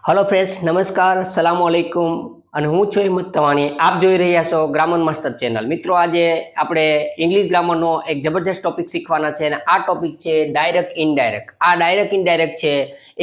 Hello friends नमस्कार अस्सलाम वालेकुम અને હું છું હિંમત તવાણી આપ જોઈ રહ્યા છો ગ્રામર માસ્ટર ચેનલ। મિત્રો આજે આપણે ઇંગ્લિશ ગ્રામરનો એક જબરદસ્ત ટોપિક શીખવાના છે અને આ ટોપિક છે ડાયરેક્ટ ઇનડાયરેક્ટ। આ ડાયરેક્ટ ઇનડાયરેક્ટ છે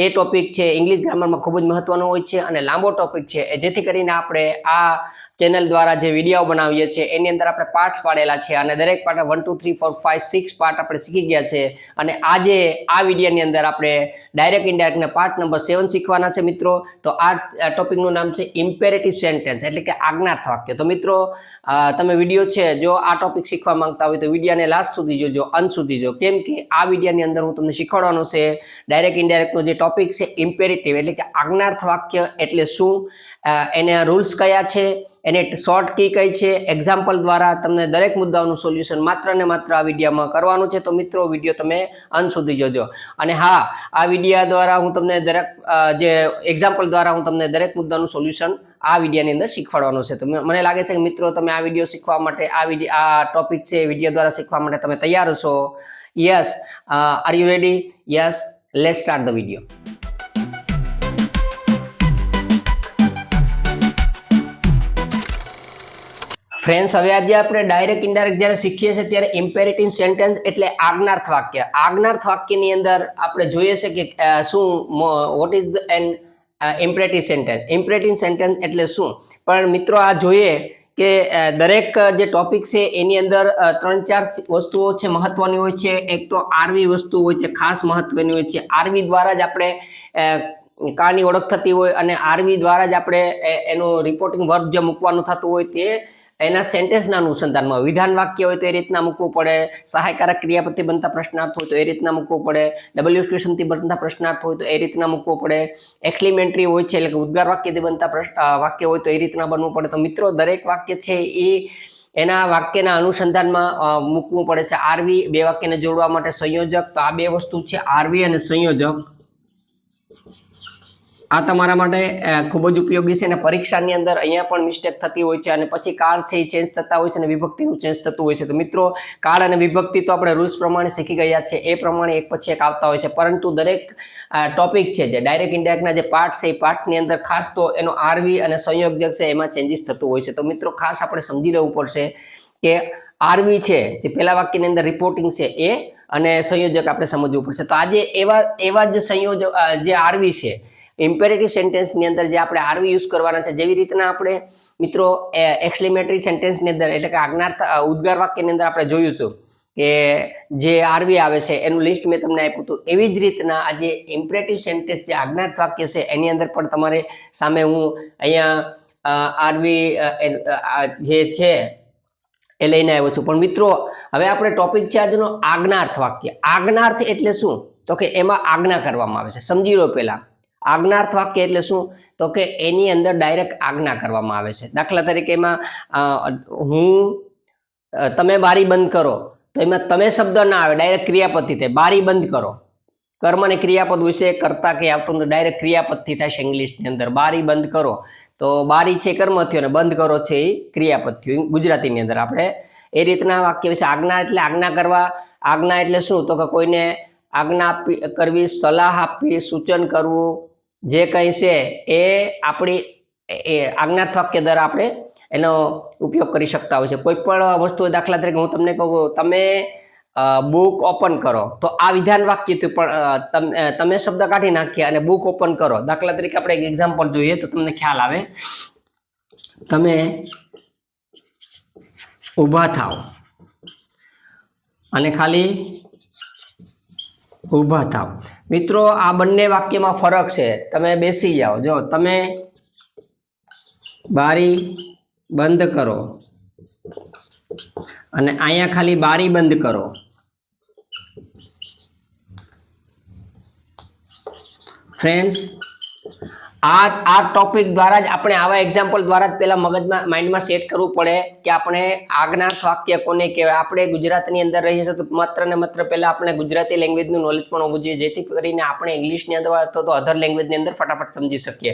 એ ટોપિક છે ઇંગ્લિશ ગ્રામરમાં ખૂબ જ મહત્વનો હોય છે અને લાંબો ટોપિક છે, જેથી કરીને આપણે આ ચેનલ દ્વારા જે વિડીયો બનાવીએ છીએ એની અંદર આપણે પાર્ટ્સ પાડેલા છે અને દરેક પાર્ટ 1 2 3 4 5 6 પાર્ટ આપણે શીખી ગયા છે અને આજે આ વિડીયોની અંદર આપણે ડાયરેક્ટ ઇનડાયરેક્ટના પાર્ટ નંબર 7 શીખવાના છે મિત્રો। તો આ ટોપિકનું નામ છે ઇમ્પેરેટિવ સેન્ટેન્સ એટલે કે આજ્ઞાર્થ વાક્ય। તો મિત્રો તમે વિડીયો છે જો આ ટોપિક શીખવા માંગતા હોય તો વિડીયોને લાસ્ટ સુધી જોજો, અંત સુધી જો, કેમ કે આ વિડીયોની અંદર હું તમને શીખવાડવાનો છે ડાયરેક્ટ ઇનડાયરેક્ટનો જે ટોપિક છે ઇમ્પેરેટિવ એટલે કે આજ્ઞાર્થ વાક્ય એટલે શું, એના રૂલ્સ કયા છે, એને શોર્ટ કી કઈ છે, એક્ઝામ્પલ દ્વારા તમને દરેક મુદ્દાઓનું સોલ્યુશન માત્ર ને માત્ર આ વિડીયોમાં કરવાનું છે। તો મિત્રો વિડીયો તમે અંત સુધી જોજો અને હા, આ વિડીયો દ્વારા હું તમને દરેક જે એક્ઝામ્પલ દ્વારા હું તમને દરેક મુદ્દાનું સોલ્યુશન આ વિડીયોની અંદર શીખવાડવાનું છે। તો મને લાગે છે કે મિત્રો તમે આ વિડીયો શીખવા માટે આ ટોપિક છે વિડીયો દ્વારા શીખવા માટે તમે તૈયાર હશો? Yes, are you ready? Yes, let's start the video. Friends, હવે આજે આપણે ડાયરેક્ટ ઇનડાયરેક્ટ જ્યારે શીખીએ છીએ ત્યારે ઇમ્પેરેટિવ સેન્ટેન્સ એટલે આજ્ઞાર્થ વાક્ય। આજ્ઞાર્થ વાક્યની અંદર આપણે જોઈએ છે કે શું what is an imperative sentence, imperative sentence એટલે શું। પણ મિત્રો આ જોઈએ કે દરેક જે ટોપિક છે એની અંદર 3-4 વસ્તુઓ છે મહત્વની હોય છે। એક તો આરવી વસ્તુ હોય છે, ખાસ મહત્વની હોય છે। આરવી દ્વારા જ આપણે કાળની ઓળખ થતી હોય અને આરવી દ્વારા જ આપણે એનું રિપોર્ટિંગ વર્બ જે મૂકવાનું થતું હોય તે એના સેન્ટેન્સના અનુસંધાનમાં વિધાન વાક્ય હોય તો એ રીતના મૂકવું પડે, સહાયકારક ક્રિયાપદથી બનતા પ્રશ્નાર્થ હોય તો એ રીતના મૂકવું પડે, ડબલ્યુ ક્વેશ્ચનથી બનતા પ્રશ્નાર્થ હોય તો એ રીતના મૂકવું પડે, એક્સક્લેમેટરી હોય છે એટલે કે ઉદ્ગાર વાક્યથી બનતા વાક્ય હોય તો એ રીતના બનવું પડે। તો મિત્રો દરેક વાક્ય છે એ એના વાક્યના અનુસંધાનમાં મૂકવું પડે છે। આરવી, બે વાક્યને જોડવા માટે સંયોજક, તો આ બે વસ્તુ છે આરવી અને સંયોજક। આ તમારા માટે ખૂબ જ ઉપયોગી છે અને પરીક્ષાની અંદર અહીંયા પણ મિસ્ટેક થતી હોય છે અને પછી કાળ છે એ ચેન્જ થતા હોય છે અને વિભક્તિનું ચેન્જ થતું હોય છે। તો મિત્રો કાળ અને વિભક્તિ તો આપણે રૂલ્સ પ્રમાણે શીખી ગયા છે, એ પ્રમાણે એક પછી એક આવતા હોય છે, પરંતુ દરેક ટોપિક છે જે ડાયરેક્ટ ઇનડાયરેક્ટના જે પાર્ટ છે એ પાર્ટની અંદર ખાસ તો એનો આરવી અને સંયોજક છે એમાં ચેન્જીસ થતું હોય છે। તો મિત્રો ખાસ આપણે સમજી લેવું પડશે કે આરવી છે તે પહેલા વાક્યની અંદર રિપોર્ટિંગ છે એ અને સંયોજક આપણે સમજવું પડશે। તો આજે એવા જ સંયોજક જે આરવી છે ઇમ્પેરેટિવ સેન્ટેન્સની અંદર જે આપણે આરવી યુઝ કરવાના છે, જેવી રીતના આપણે મિત્રો એક્સક્લેમેટરી સેન્ટેન્સની અંદર એટલે કે આજ્ઞાર્થ ઉદ્ગાર વાક્યની અંદર આપણે જોયું છું કે જે આરવી આવે છે એનું લિસ્ટ મેં તમને આપ્યું હતું, એવી જ રીતના આ જે ઇમ્પેરેટિવ સેન્ટેન્સ જે આજ્ઞાર્થ વાક્ય છે એની અંદર પણ તમારે સામે હું અહીંયા આરવી જે છે એ લઈને આવ્યો છું। પણ મિત્રો હવે આપણે ટોપિક છે આજનો આજ્ઞાર્થ વાક્ય। આજ્ઞાર્થ એટલે શું? તો કે એમાં આજ્ઞા કરવામાં આવે છે। સમજી લો પહેલા આજ્ઞાર્થ વાક્ય એટલે શું? તો કે એની અંદર ડાયરેક્ટ આજ્ઞા કરવામાં આવે છે। દાખલા તરીકે એમાં તમે બારી બંધ કરો તો એમાં તમે શબ્દ ના આવે, ડાયરેક્ટ ક્રિયાપદથી થાય। બારી બંધ કરો, કર્મ અને ક્રિયાપદ વિશે કરતા કે આવતું ડાયરેક્ટ ક્રિયાપદથી થાય છે ઇંગ્લિશની અંદર। બારી બંધ કરો તો બારી છે કર્મ થયો અને બંધ કરો છે એ ક્રિયાપદ થયું ગુજરાતીની અંદર। આપણે એ રીતના વાક્ય વિશે આજ્ઞા એટલે આજ્ઞા કરવા। આજ્ઞા એટલે શું? તો કે કોઈને આજ્ઞા કરવી, સલાહ આપવી, સૂચન કરવું, જે કંઈ છે એ આપણી આજ્ઞાર્થ વાક્ય દ્વારા આપણે એનો ઉપયોગ કરી શકતા હોય છે। કોઈ પણ વસ્તુ દાખલા તરીકે હું તમને કહું તમે બુક ઓપન કરો તો આ વિધાન વાક્યથી પણ તમે શબ્દ કાઢી નાખીએ અને બુક ઓપન કરો। દાખલા તરીકે આપણે એક એક્ઝામ્પલ જોઈએ તો તમને ખ્યાલ આવે, તમે ઊભા થાવ અને ખાલી ઊભા થાવ। મિત્રો આ બંને વાક્યમાં ફરક છે। તમે બેસી જાઓ, જો તમે બારી બંધ કરો અને અહીંયા ખાલી બારી બંધ કરો। ફ્રેન્ડ્સ, આ ટોપિક દ્વારા જ આપણે આવા એક્ઝામ્પલ દ્વારા જ પેલા મગજમાં માઇન્ડમાં સેટ કરવું પડે કે આપણે આજ્ઞાર્થ વાક્ય કોને કહેવાય। આપણે ગુજરાતની અંદર રહીએ છીએ તો માત્ર ને માત્ર પહેલા આપણે ગુજરાતી લેંગ્વેજનું નોલેજ પણ હોવું જોઈએ, જેથી કરીને આપણે ઇંગ્લિશની અંદર અથવા તો અધર લેંગ્વેજની અંદર ફટાફટ સમજી શકીએ।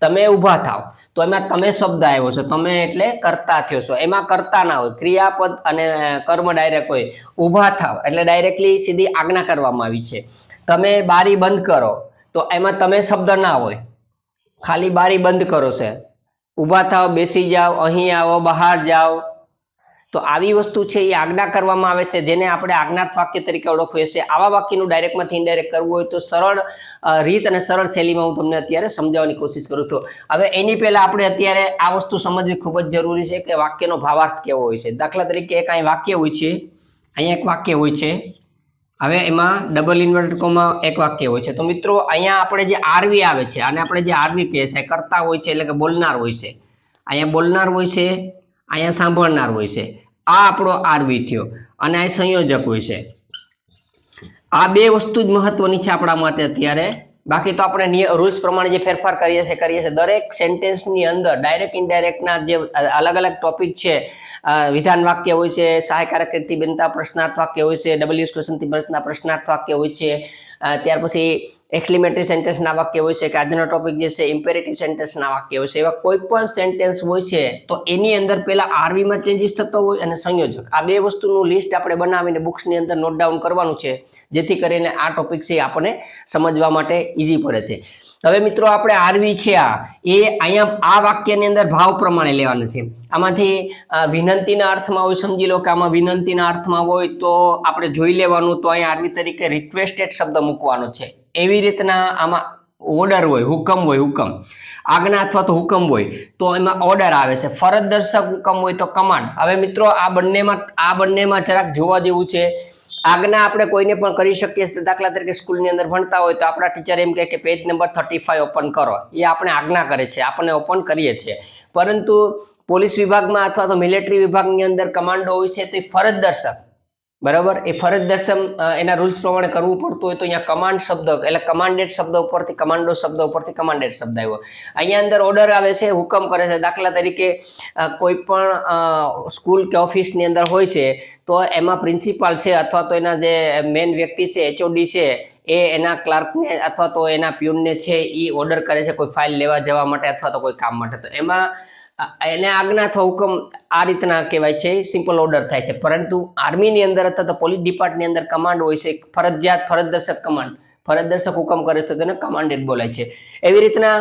તમે ઊભા થાવ તો એમાં તમે શબ્દ આવ્યો છે, તમે એટલે કર્તા થયો છો, એમાં કર્તા ના હોય, ક્રિયાપદ અને કર્મ ડાયરેક્ટ હોય। ઊભા થાવ એટલે ડાયરેક્ટલી સીધી આજ્ઞા કરવામાં આવી છે। તમે બારી બંધ કરો તો એમાં તમે શબ્દ ના હોય, ખાલી બારી બંધ કરો છે, ઊભા થાવ, બેસી જાઓ, અહીં આવો, બહાર જાઓ, તો આવી વસ્તુ છે એ આજ્ઞા કરવામાં આવે છે, જેને આપણે આજ્ઞાત વાક્ય તરીકે ઓળખીએ છીએ. આવા વાક્યનું ડાયરેક્ટમાંથી ઇનડાયરેક્ટ કરવું હોય તો સરળ રીત અને સરળ શૈલીમાં હું તમને અત્યારે સમજાવવાની કોશિશ કરું છું. હવે એની પહેલા આપણે અત્યારે આ વસ્તુ સમજવી ખૂબ જ જરૂરી છે કે વાક્યનો ભાવાર્થ કેવો હોય છે. દાખલા તરીકે એક અહીં વાક્ય હોય છે, અહીંયા એક વાક્ય હોય છે, હવે એમાં ડબલ ઇન્વર્ટેડ કોમા એક વાક્ય હોય છે. તો મિત્રો અહીંયા આપણે જે આરવી આવે છે અને આપણે જે આરવી કહે છે કરતા હોય છે, એટલે કે બોલનાર હોય છે. અહીંયા બોલનાર હોય છે, અહીંયા સાંભળનાર હોય છે. આ આપણો આરવી થયો અને આ સંયોજક હોય છે. આ બે વસ્તુ જ મહત્વની છે આપણા માટે અત્યારે. બાકી તો આપણે રૂલ્સ પ્રમાણે જે ફેરફાર કરીએ છીએ. દરેક સેન્ટેન્સની અંદર ડાયરેક્ટ ઇનડાયરેક્ટના જે અલગ અલગ ટોપિક છે, વિધાન વાક્ય હોય છે, સહાયકારકથી બનતા પ્રશ્નાર્થ વાક્ય હોય છે, ડબલ્યુએસ ક્વેશ્ચનથી બનતા પ્રશ્નાર્થ વાક્ય હોય છે, ત્યાર પછી એક્સક્લેમેટરી સેન્ટેન્સના વાક્ય હોય છે, કે આજનો ટોપિક જે છે ઇમ્પેરેટિવ સેન્ટેન્સના વાક્ય હોય છે. એવા કોઈ પણ સેન્ટેન્સ હોય છે તો એની અંદર પહેલા આરવીમાં ચેન્જીસ થતો હોય અને સંયોજક, આ બે વસ્તુનું લિસ્ટ આપણે બનાવીને બુક્સની અંદર નોટ ડાઉન કરવાનું છે, જેથી કરીને આ ટોપિક છે આપણને સમજવા માટે ઈઝી પડે છે. હવે મિત્રો આપણે આરવી છે એ અહીંયા આ વાક્યની અંદર ભાવ પ્રમાણે લેવાનું છે. આમાંથી વિનંતીના અર્થમાં હોય, સમજી લો કે આમાં વિનંતીના અર્થમાં હોય તો આપણે જોઈ લેવાનું, તો અહીંયા આરવી તરીકે રિક્વેસ્ટેડ શબ્દ મૂકવાનો છે. એવી રીતના આમાં ઓર્ડર હોય, હુકમ હોય, હુકમ આજ્ઞા અથવા તો હુકમ હોય તો એમાં ઓર્ડર આવે છે. ફરજ દર્શક હુકમ હોય તો કમાન્ડ. હવે મિત્રો આ બંનેમાં જરાક જોવા જેવું છે. આજ્ઞા આપણે કોઈને પણ કરી શકીએ છીએ. દાખલા તરીકે સ્કૂલની અંદર ભણતા હોય તો આપણા ટીચર એમ કહે કે પેજ નંબર 35 ઓપન કરો, એ આપણે આજ્ઞા કરે છે, આપણે ઓપન કરીએ છીએ. પરંતુ પોલીસ વિભાગમાં અથવા તો મિલિટરી વિભાગની અંદર કમાન્ડો હોય છે તો એ ફરજ દર્શક, બરાબર, એ ફરજ દર્શક એના રૂલ્સ પ્રમાણે કરવું પડતું હોય તો અહીંયા કમાન્ડ શબ્દ એટલે કમાન્ડેડ શબ્દ ઉપરથી કમાન્ડો શબ્દ ઉપરથી કમાન્ડેડ શબ્દ આવ્યો. અહીંયા અંદર ઓર્ડર આવે છે, હુકમ કરે છે. દાખલા તરીકે કોઈ પણ સ્કૂલ કે ઓફિસની અંદર હોય છે તો એમાં પ્રિન્સિપાલ છે અથવા તો એના જે મેઇન વ્યક્તિ છે, એચઓડી છે, એ એના ક્લાર્કને અથવા તો એના પ્યુનને છે એ ઓર્ડર કરે છે કોઈ ફાઇલ લેવા જવા માટે અથવા તો કોઈ કામ માટે. તો એમાં એને આજ્ઞા અથવા હુકમ આ રીતના કહેવાય છે, સિમ્પલ ઓર્ડર થાય છે. પરંતુ આર્મીની અંદર અથવા તો પોલીસ ડિપાર્ટમેન્ટની અંદર કમાન્ડ હોય છે, ફરજિયાત ફરજ દર્શક કમાન્ડ, ફરજ દર્શક હુકમ કરે તો તેને કમાન્ડેડ બોલાય છે. એવી રીતના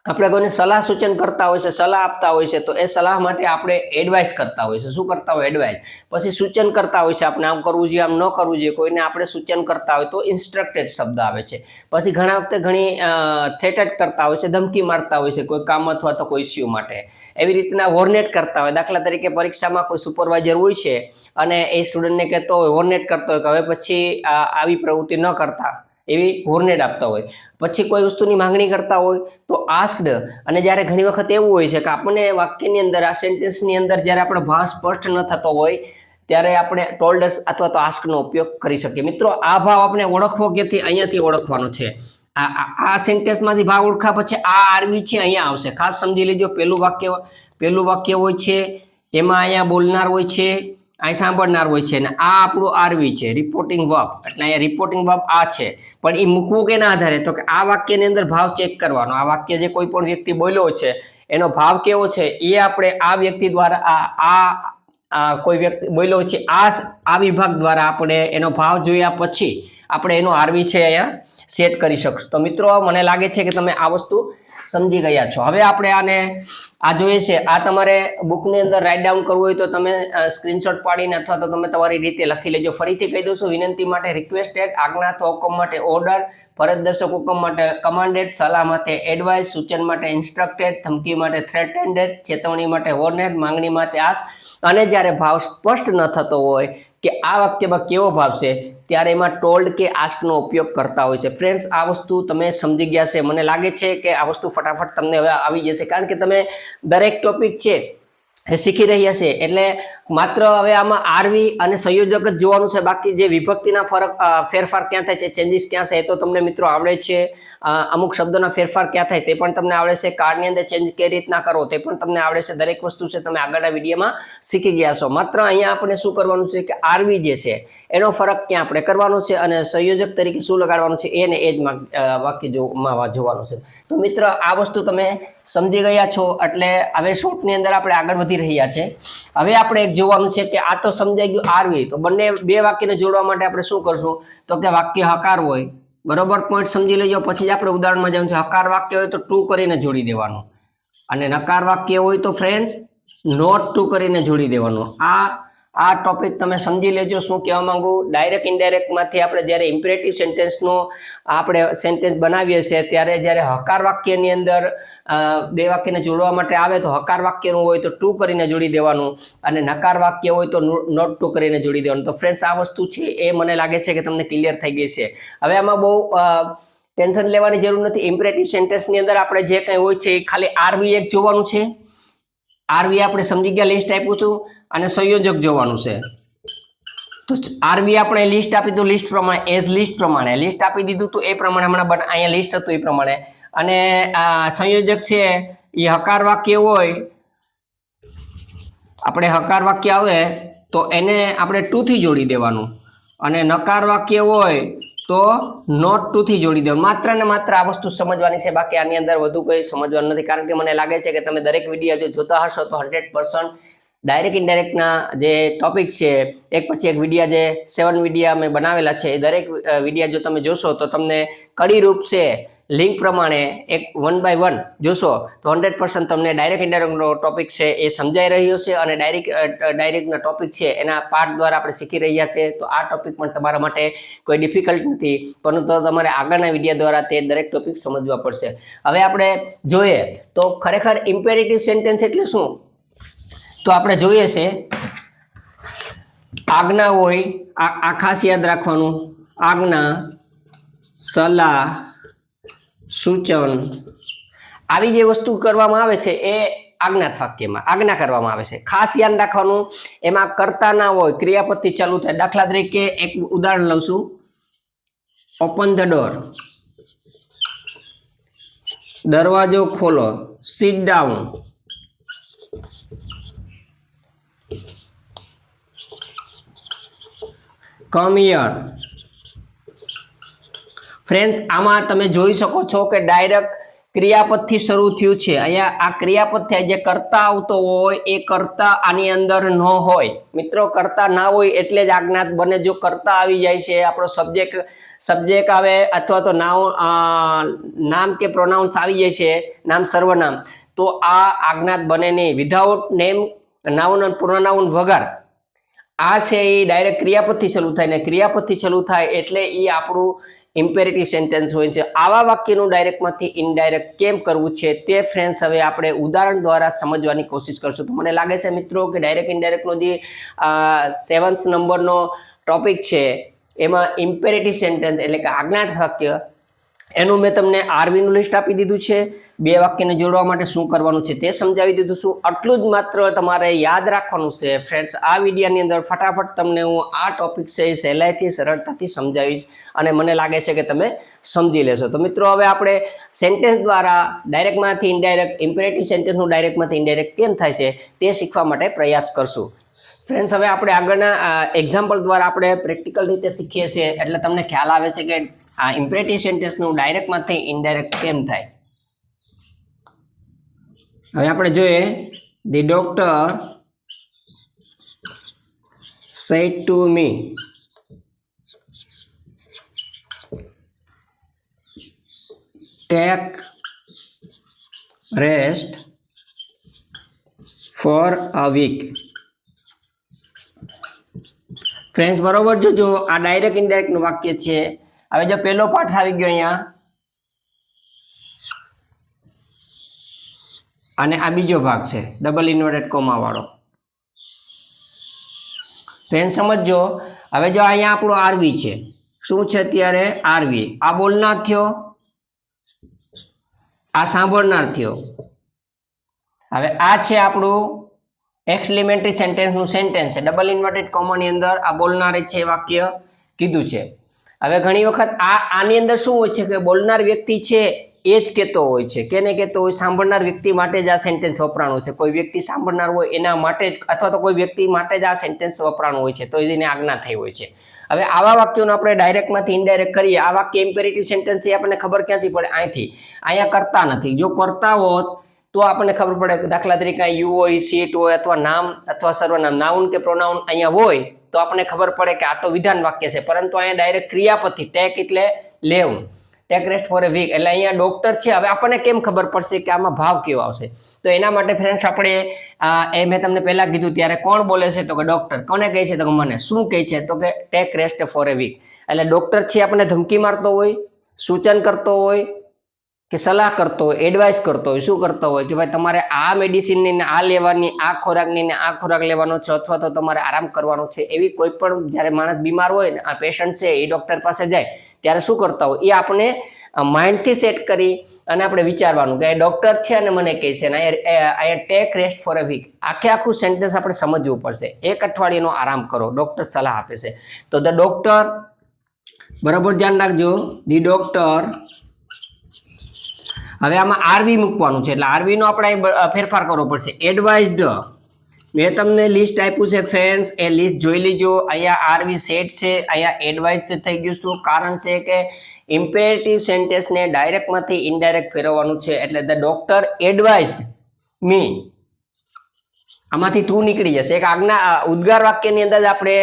આપણે કોઈને સલાહ સૂચન કરતા હોય છે, સલાહ આપતા હોય છે, તો એ સલાહ માટે આપણે એડવાઇસ કરતા હોય છે. શું કરતા હોય? એડવાઇસ. પછી સૂચન કરતા હોય છે, આપણે આમ કરવું જોઈએ, આમ ન કરવું જોઈએ. કોઈને આપણે સૂચન કરતા હોય તો ઇન્સ્ટ્રક્ટેડ શબ્દ આવે છે. પછી ઘણા વખતે ઘણી થ્રેટેડ કરતા હોય છે, ધમકી મારતા હોય છે કોઈ કામ અથવા તો કોઈ ઇસ્યુ માટે. એવી રીતના વોર્નેટ કરતા હોય. દાખલા તરીકે પરીક્ષામાં કોઈ સુપરવાઇઝર હોય છે અને એ સ્ટુડન્ટને કહેતો હોય, વોર્નેટ કરતો હોય કે હવે પછી આવી પ્રવૃત્તિ ન કરતા, એવી વોર્નેટ આપતા હોય. પછી કોઈ વસ્તુની માંગણી કરતા હોય તો આસ્ક્ડ. અને જ્યારે ઘણી વખત એવું હોય છે કે આપણને વાક્યની અંદર, આ સેન્ટેન્સની અંદર જ્યારે આપણો ભાવ સ્પષ્ટ ન થતો હોય ત્યારે આપણે ટોલ્ડ અથવા તો આસ્કનો ઉપયોગ કરી શકીએ. મિત્રો આ ભાવ આપણે ઓળખવો ક્યાંથી? અહીંયાથી ઓળખવાનો છે. આ સેન્ટેન્સમાંથી ભાવ ઓળખા પછી આ આરવી છે અહીંયા આવશે. ખાસ સમજી લેજો. પેલું વાક્ય હોય છે, એમાં અહીંયા બોલનાર હોય છે, અહીં સાંભળનાર હોય છે, અને આ આપણું આરવી છે, રિપોર્ટિંગ વર્બ. એટલે અહીંયા રિપોર્ટિંગ વર્બ આ છે. પણ એ મૂકવું કેના આધારે? તો કે આ વાક્યની અંદર ભાવ ચેક કરવાનો. આ વાક્ય જે કોઈ પણ વ્યક્તિ બોલ્યો છે એનો ભાવ કેવો છે એ આપણે આ વ્યક્તિ દ્વારા કોઈ વ્યક્તિ બોલ્યો છે આ વિભાગ દ્વારા આપણે એનો ભાવ જોયા પછી આપણે એનો આરવી છે અહીંયા સેટ કરી શકશું. તો મિત્રો મને લાગે છે કે તમે આ વસ્તુ સમજી ગયા છો. હવે આપણે આને આ જોઈએ છે, આ તમારે બુકની અંદર રાઇટ ડાઉન કરવું હોય તો તમે સ્ક્રીનશોટ પાડીને અથવા તો તમે તમારી રીતે લખી લેજો. ફરીથી કહી દઉં છું, વિનંતી માટે રિક્વેસ્ટેડ, આજ્ઞા અથવા હુકમ માટે ઓર્ડર, ફરજ દર્શક હુકમ માટે કમાન્ડેડ, સલાહ માટે એડવાઇસ, સૂચન માટે ઇન્સ્ટ્રક્ટેડ, ધમકી માટે થ્રેટેન્ડેડ, ચેતવણી માટે વોર્નેડ, માંગણી માટે આસ્ક. અને જ્યારે ભાવ સ્પષ્ટ ન થતો હોય કે આ વાક્યમાં કેવો ભાવ છે ત્યારે એમાં ટોલ્ડ કે આસ્કનો ઉપયોગ કરતા હોય છે. ફ્રેન્ડ્સ, આ વસ્તુ તમે સમજી ગયા છે. મને લાગે છે કે આ વસ્તુ ફટાફટ તમને હવે આવી જશે, કારણ કે તમે દરેક ટોપિક છે એ શીખી રહ્યા છે. એટલે માત્ર હવે આમાં આરવી અને સંયોજક જ જોવાનું છે. બાકી જે વિભક્તિના ફેરફાર ક્યાં થાય છે, ચેન્જીસ ક્યાં છે, એ તો તમને મિત્રો આવડે છે. અમુક શબ્દોના ફેરફાર ક્યાં થાય તે પણ તમને આવડે છે. કાર્ડની અંદર ચેન્જ કઈ રીતના કરો તે પણ તમને આવડે છે. દરેક વસ્તુ છે તમે આગળના વિડીયોમાં શીખી ગયા છો. માત્ર અહીંયા આપણે શું કરવાનું છે કે આરવી જે છે એનો ફરક ક્યાં આપણે કરવાનો છે અને સંયોજક તરીકે શું લગાડવાનું છે એને એ જ વાક્ય જોવાનું છે. તો મિત્ર, આ વસ્તુ તમે સમજી ગયા છો. એટલે હવે શોર્ટની અંદર આપણે આગળ વધી રહ્યા છે. હવે આપણે એક જોવાનું છે કે આ તો સમજાઈ ગયું આરવી. તો બે વાક્યને જોડવા માટે આપણે શું કરશું? તો કે વાક્ય હકાર હોય બરોબર પોઈન્ટ સમજી લેજો. પછી જ આપણે ઉદાહરણમાં જવાનું છે. હકાર વાક્ય હોય તો ટુ કરીને જોડી દેવાનું, અને નકાર વાક્ય હોય તો ફ્રેન્ડ્સ નોટ ટુ કરીને જોડી દેવાનું. આ ટોપિક તમે સમજી લેજો. શું કહેવા માંગુ, ડાયરેક્ટ ઇનડાયરેક્ટમાંથી આપણે જ્યારે ઇમ્પરેટિવ સેન્ટેન્સનો આપણે સેન્ટેન્સ બનાવીએ છીએ ત્યારે જ્યારે હકાર વાક્યની અંદર બે વાક્યને જોડવા માટે આવે તો હકાર વાક્યનું હોય તો ટુ કરીને જોડી દેવાનું, અને નકાર વાક્ય હોય તો નોટ ટુ કરીને જોડી દેવાનું. તો ફ્રેન્ડ્સ આ વસ્તુ છે એ મને લાગે છે કે તમને ક્લિયર થઈ ગઈ છે. હવે આમાં બહુ ટેન્શન લેવાની જરૂર નથી. ઇમ્પરેટિવ સેન્ટેન્સની અંદર આપણે જે કંઈ હોય છે એ ખાલી આરવી એક જોવાનું છે. આરવી આપણે સમજી ગયા, લિસ્ટ આપ્યું હતું, અને સંયોજક જોવાનું છે. તો આરવી આપણે લિસ્ટ આપી દીધું, લિસ્ટ પ્રમાણે એઝ લિસ્ટ પ્રમાણે લિસ્ટ આપી દીધું તો એ પ્રમાણે હમણાં અહીંયા લિસ્ટ હતું એ પ્રમાણે. અને આ સંયોજક છે એ હકાર વાક્ય હોય, આપણે હકાર વાક્ય આવે તો એને આપણે ટુ થી જોડી દેવાનું, અને નકાર વાક્ય હોય તો નોટ ટુ થી જોડી દેવાનું. માત્ર ને માત્ર આ વસ્તુ સમજવાની છે, બાકી આની અંદર વધુ કંઈ સમજવાનું નથી. કારણ કે મને લાગે છે કે તમે દરેક વિડીયો જો જોતા હશો તો 100% ડાયરેક્ટ ઇનડાયરેક્ટના જે ટોપિક છે એક પછી એક વિડીયા, જે 7 વિડીયા મેં બનાવેલા છે, એ દરેક વિડીયા જો તમે જોશો તો તમને કડીરૂપ છે લિંક પ્રમાણે એક 1 by 1 જોશો તો 100% તમને ડાયરેક્ટ ઇનડાયરેક્ટનો ટોપિક છે એ સમજાઈ રહ્યો છે, અને ડાયરેક્ટનો ટોપિક છે એના પાઠ દ્વારા આપણે શીખી રહ્યા છે. તો આ ટોપિક પણ તમારા માટે કોઈ ડિફિકલ્ટ નથી, પરંતુ તમારે આગળના વિડીયો દ્વારા તે દરેક ટોપિક સમજવા પડશે. હવે આપણે જોઈએ તો ખરેખર ઇમ્પેરેટિવ સેન્ટેન્સ એટલે શું, તો આપણે જોઈએ છે આજ્ઞા હોય, આ ખાસ યાદ રાખવાનું, આજ્ઞા, સલાહ, સૂચન, આવી જે વસ્તુ કરવામાં આવે છે એ આજ્ઞાત વાક્યમાં આજ્ઞા કરવામાં આવે છે. ખાસ ધ્યાન રાખવાનું, એમાં કર્તા ના હોય, ક્રિયાપદથી ચાલુ થાય. દાખલા તરીકે એક ઉદાહરણ લઉં છું, ઓપન ધ ડોર, દરવાજો ખોલો, sit down, come here. Friends આમાં તમે જોઈ શકો છો કે ડાયરેક્ટ ક્રિયાપદથી શરૂ થયું છે. અહીંયા આ ક્રિયાપદ થાય, જે કર્તા આવતો હોય એ કર્તા આની અંદર ન હોય. મિત્રો કર્તા ના હોય એટલે જ આજ્ઞાત બને. જો કર્તા આવી જાય છે, આપણો સબ્જેક્ટ આવે, અથવા તો નામ કે પ્રોનાઉન્સ આવી જાય છે, નામ સર્વનામ, તો આ આજ્ઞાત બને નહીં. વિધાઉટ નેમ, નાઉન અને પ્રોનાઉન વગર આ છે એ ડાયરેક્ટ ક્રિયાપદથી શરૂ થાય, ને ક્રિયાપદથી શરૂ થાય એટલે એ આપણું ઇમ્પેરેટિવ સેન્ટેન્સ હોય છે. આવા વાક્યનું ડાયરેક્ટમાંથી ઇનડાયરેક્ટ કેમ કરવું છે તે ફ્રેન્ડ્સ હવે આપણે ઉદાહરણ દ્વારા સમજવાની કોશિશ કરશું. તો મને લાગે છે મિત્રો કે ડાયરેક્ટ ઇનડાયરેક્ટનો જે 7th નંબરનો ટોપિક છે એમાં ઇમ્પેરેટિવ સેન્ટેન્સ એટલે કે આજ્ઞાત વાક્ય, એનું મેં તમને આરવીનું લિસ્ટ આપી દીધું છે. બે વાક્યને જોડવા માટે શું કરવાનું છે તે સમજાવી દીધું છું. આટલું જ માત્ર તમારે યાદ રાખવાનું છે ફ્રેન્ડ્સ. આ વિડીયોની અંદર ફટાફટ તમને હું આ ટોપિક છે એ સહેલાઈથી, સરળતાથી સમજાવીશ, અને મને લાગે છે કે તમે સમજી લેશો. તો મિત્રો હવે આપણે સેન્ટેન્સ દ્વારા ડાયરેક્ટમાંથી ઇનડાયરેક્ટ, ઇમ્પેરેટિવ સેન્ટેન્સનું ડાયરેક્ટમાંથી ઇનડાયરેક્ટ કેમ થાય છે તે શીખવા માટે પ્રયાસ કરશું. ફ્રેન્ડ્સ હવે આપણે આગળના એક્ઝામ્પલ દ્વારા આપણે પ્રેક્ટિકલ રીતે શીખીએ છીએ, એટલે તમને ખ્યાલ આવે છે કે આ ઇમ્પેરેટિવ સેન્ટેન્સનું ડાયરેક્ટમાંથી ઇનડાયરેક્ટ કેમ થાય. હવે આપણે જોઈએ, the doctor said to me take rest for a week. Friends બરોબર જોજો, આ ડાયરેક્ટ ઇનડાયરેક્ટનું વાક્ય છે. હવે જો પહેલો પાર્ટ આવી ગયો અહીંયા, અને આ બીજો ભાગ છે ડબલ ઇન્વર્ટેડ કોમા વાળો. ફ્રેન્ડ સમજો. હવે જો અહીંયા આપણો આરવી છે, શું છે અત્યારે આરવી, આ બોલનાર થયો, આ સાંભળનાર થયો. હવે આ છે આપણું એક્સપ્લેમેટરી સેન્ટેન્સનું સેન્ટેન્સ છે, ડબલ ઇન્વર્ટેડ કોમાની અંદર આ બોલનારે છે વાક્ય કીધું છે. હવે ઘણી વખત આની અંદર શું હોય છે કે બોલનાર વ્યક્તિ છે એ જ કહેતો હોય છે, કેને કહેતો હોય, સાંભળનાર વ્યક્તિ માટે જ આ સેન્ટેન્સ વપરાણું છે. કોઈ વ્યક્તિ સાંભળનાર હોય એના માટે જ, અથવા તો કોઈ વ્યક્તિ માટે જ આ સેન્ટેન્સ વપરાણું હોય છે, તો એને આજ્ઞા થઈ હોય છે. હવે આવા વાક્યોને આપણે ડાયરેક્ટમાંથી ઇનડાયરેક્ટ કરીએ. આ વાક્ય ઇમ્પેરેટિવ સેન્ટેન્સ છે, આપણને ખબર ક્યાંથી પડે? અહીંથી. અહીંયા કરતા નથી. જો કરતા હોત તો આપણને ખબર પડે. દાખલા તરીકે યુ હોય, સીટ હોય, અથવા નામ અથવા સર્વનામ, નાઉન કે પ્રોનાઉન અહીંયા હોય તો આપણને ખબર પડે કે આ તો વિધાન વાક્ય છે, પરંતુ અહીંયા ડાયરેક્ટ ક્રિયાપદ ટેક એટલે લેવું, take rest for a week એટલે અહીંયા ડોક્ટર છે. હવે આપણને કેમ ખબર પડશે કે આમાં ભાવ કેવો આવશે? તો એના માટે ફ્રેન્ડ્સ આપણે એ મેં તમને પહેલા કીધું ત્યારે કોણ બોલે છે તો કે ડોક્ટર. કોને કહે છે તો કે મને. શું કહે છે તો કે take rest for a week. એટલે ડોક્ટર છે આપણને ધમકી મારતો હોય, સૂચન કરતો હોય કે સલાહ કરતો હોય, એડવાઇસ કરતો હોય. શું કરતો હોય કે ભાઈ તમારે આ મેડિસિનની ને આ લેવાની, આ ખોરાકની ને આ ખોરાક લેવાનો છે, અથવા તો તમારે આરામ કરવાનો છે. એવી કોઈ પણ જ્યારે માણસ બીમાર હોય ને, આ પેશન્ટ છે એ ડોક્ટર પાસે જાય ત્યારે શું કરતા હોય એ આપણે માઇન્ડથી સેટ કરી અને આપણે વિચારવાનું કે ડોક્ટર છે અને મને કહે છે I take rest for a week. આખું સેન્ટેન્સ આપણે સમજવું પડશે. 1 અઠવાડિયાનો આરામ કરો, ડોક્ટર સલાહ આપે છે. તો ધ ડોક્ટર, બરાબર ધ્યાન રાખજો, ધી ડોક્ટર. હવે આમાં આરવી મૂકવાનું છે એટલે આરવી નો આપણે ફેરફાર કરવો પડશે. એડવાઇઝડ, મેં તમને લિસ્ટ આપ્યું છે ફ્રેન્ડ્સ, એ લિસ્ટ જોઈ લીજો. અહીંયા આરવી સેટ છે, અહીંયા એડવાઇઝડ થઈ ગયું. શું કારણ છે કે ઇમ્પેરેટિવ સેન્ટેન્સને ડાયરેક્ટમાંથી ઇનડાયરેક્ટ ફેરવવાનું છે. એટલે ધ ડોક્ટર એડવાઇઝડ મી, આમાંથી ટુ નીકળી જશે. એક આજ્ઞા ઉદ્ગાર વાક્યની અંદર આપણે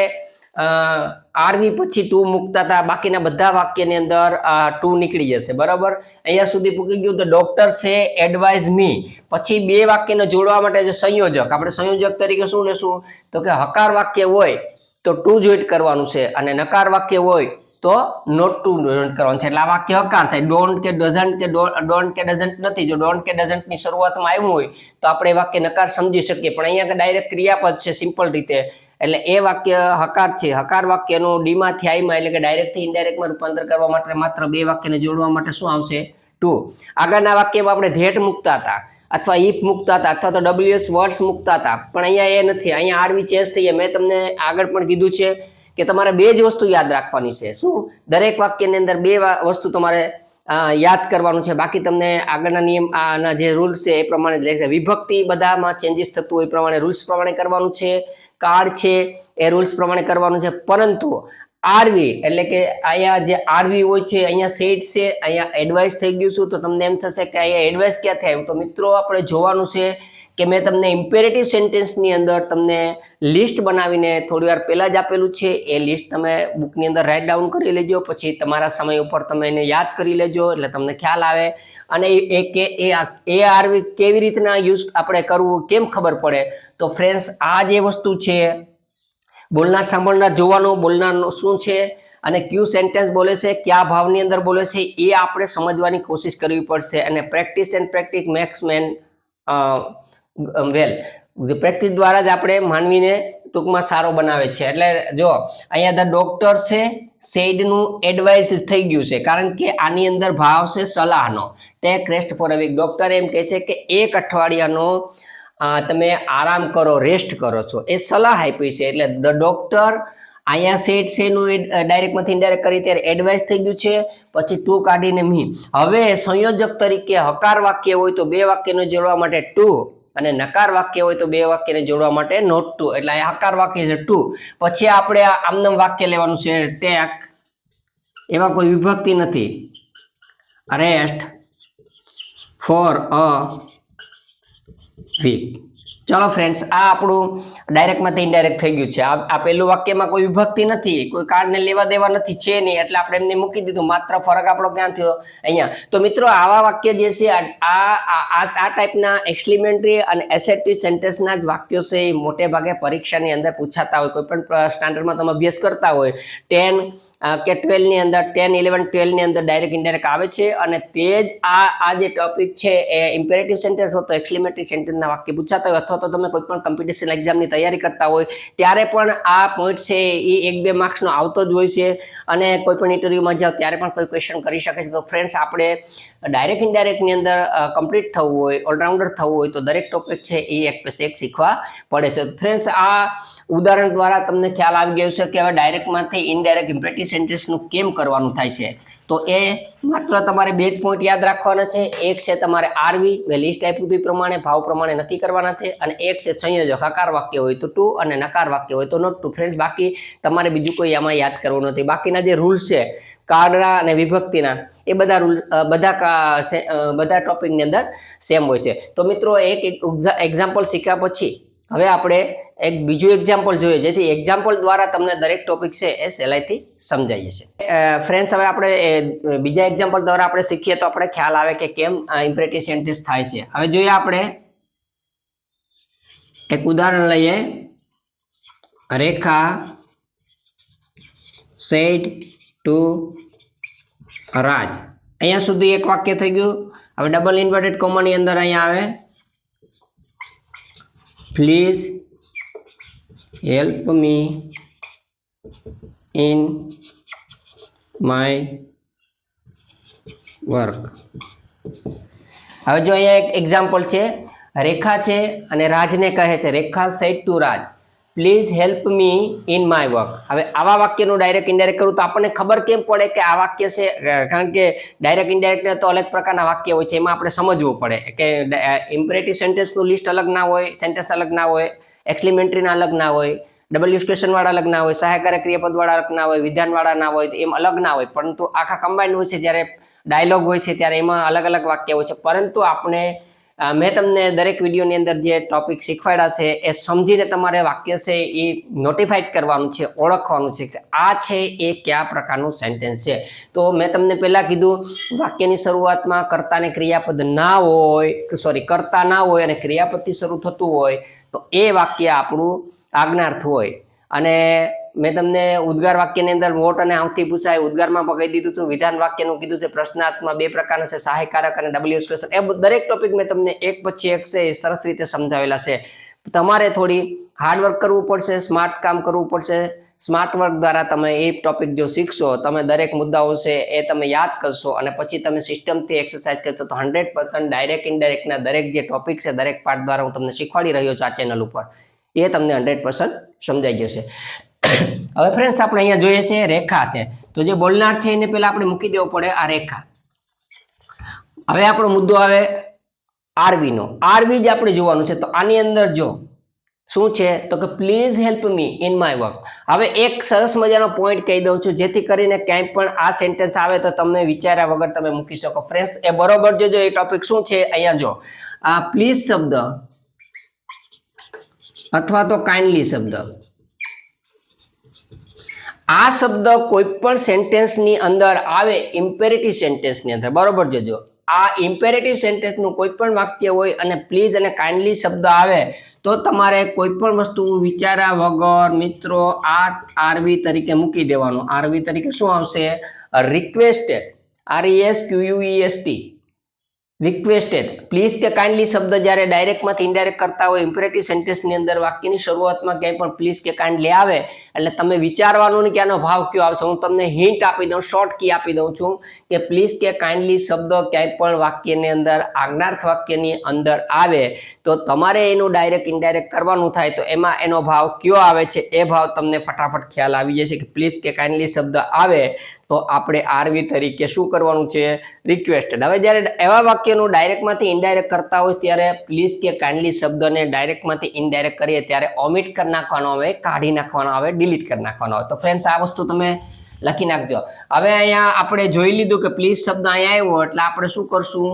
આરવી પછી ટુ મૂકતા હતા, બાકીના બધા વાક્યની અંદર ટુ નીકળી જશે. બરાબર, અહીંયા સુધી પૂકી ગયું. ધ ડોક્ટર છે એડવાઇઝ મી, પછી બે વાક્યને જોડવા માટે જે સંયોજક, આપણે સંયોજક તરીકે શું લેશું તો કે હકાર વાક્ય હોય તો ટુ જોઈન્ટ કરવાનું છે, અને નકાર વાક્ય હોય તો નોટ ટુ જોઈન્ટ કરવાનું છે. એટલે આ વાક્ય હકાર છે. ડોન્ટ કે ડઝન્ટ કે ડોન્ટ કે ડઝન્ટ નથી. જો ડોન્ટ કે ડઝન્ટ ની શરૂઆતમાં આવ્યું હોય તો આપણે એ વાક્ય નકાર સમજી શકીએ, પણ અહીંયા ડાયરેક્ટ ક્રિયાપદ છે સિમ્પલ રીતે, એટલે એ વાક્ય હકાર છે. હકાર વાક્યનું ડી માંથી આઈમાં એટલે કે ડાયરેક્ટ થી ઇનડાયરેક્ટમાં રૂપાંતર કરવા માટે માત્ર બે વાક્યને જોડવા માટે શું આવશે? ટુ. આગળના વાક્યમાં આપણે ધેટ મૂકતા હતા, અથવા ઇફ મૂકતા હતા, અથવા તો WS વર્ડ્સ મૂકતા હતા, પણ અહીંયા એ નથી. અહીંયા આરવી ચેન્જ થઈ જાય. મેં તમને આગળ પણ કીધું છે કે તમારે બે જ વસ્તુ યાદ રાખવાની છે. શું? દરેક વાક્યની અંદર બે વસ્તુ તમારે યાદ કરવાનું છે. બાકી તમને આગળના નિયમ આના જે રૂલ્સ છે એ પ્રમાણે જ રહેશે. વિભક્તિ બધામાં ચેન્જીસ થતું હોય એ પ્રમાણે રૂલ્સ પ્રમાણે કરવાનું છે. કાર્ડ છે એ રૂલ્સ પ્રમાણે કરવાનું છે. પરંતુ આરવી એટલે કે અહીંયા જે આરવી હોય છે, અહીંયા સેટ છે, અહીંયા એડવાઇસ થઈ ગયું છું. તો તમને એમ થશે કે અહીંયા એડવાઇસ ક્યાંથી આવ્યું? તો મિત્રો આપણે જોવાનું છે કે મેં તમને ઇમ્પેરેટિવ સેન્ટેન્સની અંદર તમને લિસ્ટ બનાવીને થોડી વાર પહેલા જ આપેલું છે. એ લિસ્ટ તમે બુકની અંદર રાઇટ ડાઉન કરી લેજો, પછી તમારા સમય ઉપર તમે એને યાદ કરી લેજો એટલે તમને ખ્યાલ આવે. અને એ આરવી કેવી રીતના યુઝ આપણે કરવું કેમ ખબર પડે? તો ફ્રેન્ડ્સ, આ જે વસ્તુ છે બોલનાર સાંભળનાર જોવાનું, બોલનાર શું છે અને ક્યુ સેન્ટેન્સ બોલે છે, કયા ભાવની અંદર બોલે છે, એ આપણે સમજવાની કોશિશ કરવી પડશે. અને practice and practice makes man well. Practice દ્વારા જ આપણે માનવીને ટૂંકમાં સારો બનાવે છે. એટલે જો અહીંયા ધ ડોક્ટર છે, સેડનું એડવાઇસ થઈ ગયું છે, કારણ કે આની અંદર ભાવ છે સલાહનો. Take rest for a week. Doctor એમ કહે છે કે 1 અઠવાડિયાનો તમે આરામ કરો, રેસ્ટ કરો છો, એ સલાહ આપી છે. એટલે ધ ડોક્ટર અહીંયા સેટ છે નું ડાયરેક્ટમાંથી ઇનડાયરેક્ટ કરી ત્યારે એડવાઇસ થઈ ગયું છે, પછી ટુ કાઢીને મી. હવે સંયોજક તરીકે હકાર વાક્ય હોય તો બે વાક્યને જોડવા માટે ટુ, અને નકાર વાક્ય હોય તો બે વાક્યને જોડવા માટે નોટ ટુ. એટલે આ હકાર વાક્ય છે ટુ. પછી આપણે આમનામ વાક્ય લેવાનું છે ટેક, એમાં કોઈ વિભક્તિ નથી. Rest for a week. ચલો ફ્રેન્ડ્સ, આ આપણું ડાયરેક્ટમાંથી ઇનડાયરેક્ટ થઈ ગયું છે. આ પહેલું વાક્યમાં કોઈ વિભક્તિ નથી, કોઈ કાર્ડને લેવા દેવા નથી, છે નહીં, એટલે આપણે એમને મૂકી દીધું. માત્ર ફરક આપણો ક્યાં થયો? અહીંયા. તો મિત્રો, આવા વાક્ય જે છે આ ટાઈપના એક્સપ્લેમેટરી અને એસેટિવ સેન્ટેન્સના જ વાક્યો છે એ મોટે ભાગે પરીક્ષાની અંદર પૂછાતા હોય. કોઈ પણ સ્ટાન્ડર્ડમાં તમે અભ્યાસ કરતા હોય 10 કે 12 ની અંદર, 10, 11, 12 ની અંદર ડાયરેક્ટ ઇનડાયરેક્ટ આવે છે. અને તે જ આ જે ટોપિક છે એ ઇમ્પેરેટિવ સેન્ટેન્સ હોય તો એક્સક્લેમેટરી સેન્ટેન્સના વાક્ય પૂછાતા હોય, અથવા તો તમે કોઈ પણ કોમ્પિટિશન એક્ઝામની તૈયારી કરતા હોય ત્યારે પણ આ પોઈન્ટ છે એ 1-2 માર્ક્સનો આવતો જ હોય છે. અને કોઈ પણ ઇન્ટરવ્યુમાં જાઓ ત્યારે પણ કોઈ ક્વેશ્ચન કરી શકે છે. તો ફ્રેન્ડ્સ, આપણે ડાયરેક્ટ ઇનડાયરેક્ટની અંદર કમ્પ્લીટ થવું હોય, ઓલરાઉન્ડર થવું હોય તો દરેક ટોપિક છે એ એક પછી એક શીખવા પડે છે. ફ્રેન્ડ્સ, આ ઉદાહરણ દ્વારા તમને ખ્યાલ આવી ગયો છે કે હવે ડાયરેક્ટમાંથી ઇનડાયરેક્ટ ઇમ્પેરેટિવ સેન્ટેન્સનું કેમ કરવાનું થાય છે. તો એ માત્ર તમારે બે જ પોઈન્ટ યાદ રાખવાના છે. એક છે તમારે આરવી, મેં લિસ્ટ આપ્યું એ પ્રમાણે ભાવ પ્રમાણે નક્કી કરવાના છે. અને એક છે સંયોજક. હકાર વાક્ય હોય તો ટુ અને નકાર વાક્ય હોય તો નોટ ટુ. ફ્રેન્ડ્સ, બાકી તમારે બીજું કોઈ આમાં યાદ કરવું નથી. બાકીના જે રૂલ્સ છે કાર્ડના અને વિભક્તિના, એ બધા રૂલ બધા ટોપિકની અંદર સેમ હોય છે. તો મિત્રો, એક એક્ઝામ્પલ શીખ્યા પછી હવે આપણે એક બીજું એક્ઝામ્પલ જોઈએ, જેથી એક્ઝામ્પલ દ્વારા તમને દરેક ટોપિક છે એ સહેલાઈથી સમજાઈ જશે. ફ્રેન્ડ્સ, હવે આપણે બીજા એક્ઝામ્પલ દ્વારા આપણે શીખીએ તો આપણે ખ્યાલ આવે કે કેમ ઇમ્પરેટિવ સેન્ટેન્સ થાય છે. હવે જોઈએ આપણે એક ઉદાહરણ લઈએ. રેખા સેડ ટુ રાજ. અહીંયા સુધી એક વાક્ય થઈ ગયું. હવે ડબલ ઇન્વર્ટેડ કોમાની અંદર અહીંયા આવે please help me in my work. હવે જો અહીંયા એક એક્ઝામ્પલ છે, રેખા છે અને રાજને કહે છે, Rekha said to Raj please help me in my work. હવે આવા વાક્યનું ડાયરેક્ટ ઇનડાયરેક્ટ કરું તો આપણને ખબર કેમ પડે કે આ વાક્ય છે? કારણ કે ડાયરેક્ટ ઇનડાયરેક્ટ તો અલગ પ્રકારના વાક્ય હોય છે, એમાં આપણે સમજવું પડે કે ઇમ્પરેટિવ સેન્ટેન્સનું લિસ્ટ અલગ ના હોય, સેન્ટેન્સ અલગ ના હોય, એક્સપ્લેમેટરીના અલગ ના હોય, ડબલ્યુ ક્વેશ્ચન વાળા અલગ ના હોય, સહાયકારક ક્રિયાપદ વાળા અલગ ના હોય, વિધાન વાળા ના હોય, એમ અલગ ના હોય. પરંતુ આખા કમ્બાઇન્ડ હોય છે. જ્યારે ડાયલોગ હોય છે ત્યારે એમાં અલગ અલગ વાક્ય હોય છે. પરંતુ આપણે મેં તમને દરેક વિડીયોની અંદર જે ટોપિક શીખવાડ્યા છે એ સમજીને તમારે વાક્ય છે એ નોટિફાઈડ કરવાનું છે, ઓળખવાનું છે કે આ છે એ કયા પ્રકારનું સેન્ટેન્સ છે. તો મેં તમને પહેલા કીધું, વાક્યની શરૂઆતમાં કર્તા ને ક્રિયાપદ ના હોય, કર્તા ના હોય અને ક્રિયાપદથી શરૂ થતું હોય તો એ વાક્ય આપણું આજ્ઞાર્થ હોય. અને મેં તમને ઉદ્ગાર વાક્યની અંદર વોટ અને આવથી પૂછાય, ઉદ્ગારમાં પણ કહી દીધું હતું. વિધાન વાક્યનું કીધું છે, પ્રશ્નાર્થમાં બે પ્રકારના છે, સહાયકારક અને ડબલ્યુ ક્વેશ્ચન. એ દરેક ટોપિક મેં તમને એક પછી એક છે સરસ રીતે સમજાવેલા છે. તમારે થોડી હાર્ડવર્ક કરવું પડશે, સ્માર્ટ કામ કરવું પડશે. સ્માર્ટ વર્ક દ્વારા તમે એ ટોપિક જો શીખશો, તમે દરેક મુદ્દાઓ છે એ તમે યાદ કરશો અને પછી તમે સિસ્ટમથી એક્સરસાઇઝ કરશો તો 100% ડાયરેક્ટ ઇનડાયરેક્ટના દરેક જે ટોપિક છે, દરેક પાર્ટ દ્વારા હું તમને શીખવાડી રહ્યો છું આ ચેનલ ઉપર, એ તમને 100% સમજાઈ જશે. હવે ફ્રેન્ડ્સ, આપણે અહીંયા જોઈએ છે રેખા છે, તો જે બોલનાર છે એને પહેલા આપણે મૂકી દેવો પડે આ રેખા. હવે આપણો મુદ્દો આવે આરવી નો. આરવી જ આપણે જોવાનું છે. તો આની અંદર જો શું છે તો કે please help me in my work. હવે એક સરસ મજાનો પોઈન્ટ કહી દઉં છું, જેથી કરીને ક્યાંય પણ આ સેન્ટેન્સ આવે તો તમે વિચાર્યા વગર તમે મૂકી શકો. ફ્રેન્ડ્સ, એ બરોબર જોજો. એ ટોપિક શું છે અહીંયા જો, આ પ્લીઝ શબ્દ અથવા તો કાઇન્ડલી શબ્દ, આ શબ્દ કોઈ પણ સેન્ટેન્સની અંદર આવે, ઇમ્પેરેટિવ સેન્ટેન્સની અંદર, બરોબર જોજો. આ ઇમ્પેરેટિવ સેન્ટેન્સનું કોઈ પણ વાક્ય હોય અને પ્લીઝ અને કાઇન્ડલી શબ્દ આવે તો તમારે કોઈ પણ વસ્તુ વિચાર્યા વગર મિત્રો આ આરવી તરીકે મૂકી દેવાનું. આરવી તરીકે શું આવશે? રિક્વેસ્ટેડ. RESQUEST, requested. પ્લીઝ કે કાઇન્ડલી શબ્દ જ્યારે ડાયરેક્ટમાંથી ઇનડાયરેક્ટ કરતા હોય ઇમ્પેરેટિવ સેન્ટેન્સની અંદર, વાક્યની શરૂઆતમાં ક્યાંય પણ પ્લીઝ કે કાઇન્ડલી આવે એટલે તમે વિચારવાનું ને કે આનો ભાવ કયો આવશે. હું તમને હિન્ટ આપી દઉં, શોર્ટ કી આપી દઉં છું કે પ્લીઝ કે કાઇન્ડલી શબ્દ ક્યાંય પણ વાક્યની અંદર, આજ્ઞાર્થ વાક્યની અંદર આવે તો તમારે એનું ડાયરેક્ટ ઇનડાયરેક્ટ કરવાનું થાય. તો એમાં એનો ભાવ કયો આવે છે એ ભાવ તમને ફટાફટ ખ્યાલ આવી જશે કે પ્લીઝ કે કાઇન્ડલી શબ્દ આવે તો આપણે આરવી તરીકે શું કરવાનું છે? રિક્વેસ્ટેડ. હવે જ્યારે એવા વાક્યનું ડાયરેક્ટમાંથી ઇનડાયરેક્ટ કરતા હોય ત્યારે પ્લીઝ કે કાઇન્ડલી શબ્દને ડાયરેક્ટમાંથી ઇનડાયરેક્ટ કરીએ ત્યારે ઓમિટ કરી નાખવાનો આવે, કાઢી નાખવાનો આવે, ડિલીટ કરી નાખવાનો આવે. તો ફ્રેન્ડ્સ, આ વસ્તુ તમે લખી નાખજો. હવે અહીંયા આપણે જોઈ લીધું કે પ્લીઝ શબ્દ અહીંયા આવ્યો એટલે આપણે શું કરશું?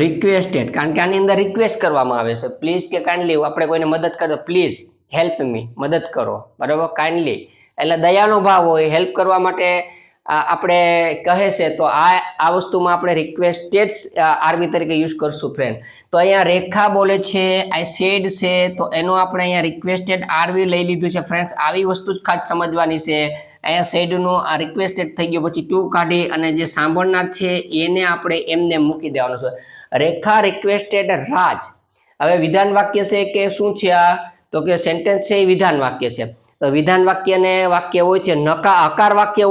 રિક્વેસ્ટેડ. કારણ કે આની અંદર રિક્વેસ્ટ કરવામાં આવે છે. પ્લીઝ કે કાઇન્ડલી આપણે કોઈને મદદ કરો, પ્લીઝ હેલ્પ મી, મદદ કરો, બરાબર. કાઇન્ડલી એટલે દયાનો ભાવ હોય, હેલ્પ કરવા માટે આપણે કહે છે તો આ વસ્તુમાં આપણે રિક્વેસ્ટેડ આરવી તરીકે યુઝ કરશું ફ્રેન્ડ. તો અહીંયા રેખા બોલે છે, આઈ સેડ છે, તો એનો આપણે અહીંયા રિક્વેસ્ટેડ આરવી લઈ લીધું છે ફ્રેન્ડ્સ. આવી વસ્તુ જ ખાસ સમજવાની છે. અહીંયા સેડનો આ રિક્વેસ્ટેડ થઈ ગયો, પછી ટુ કાઢી અને જે સાંભળનાર છે એને આપણે એમને મૂકી દેવાનું છે. રેખા રિક્વેસ્ટેડ રાજ. હવે વિધાન વાક્ય છે કે શું છે આ? તો કે સેન્ટેન્સ છે એ વિધાન વાક્ય છે. તો વિધાન વાક્યને વાક્ય હોય છે હકાર વાક્ય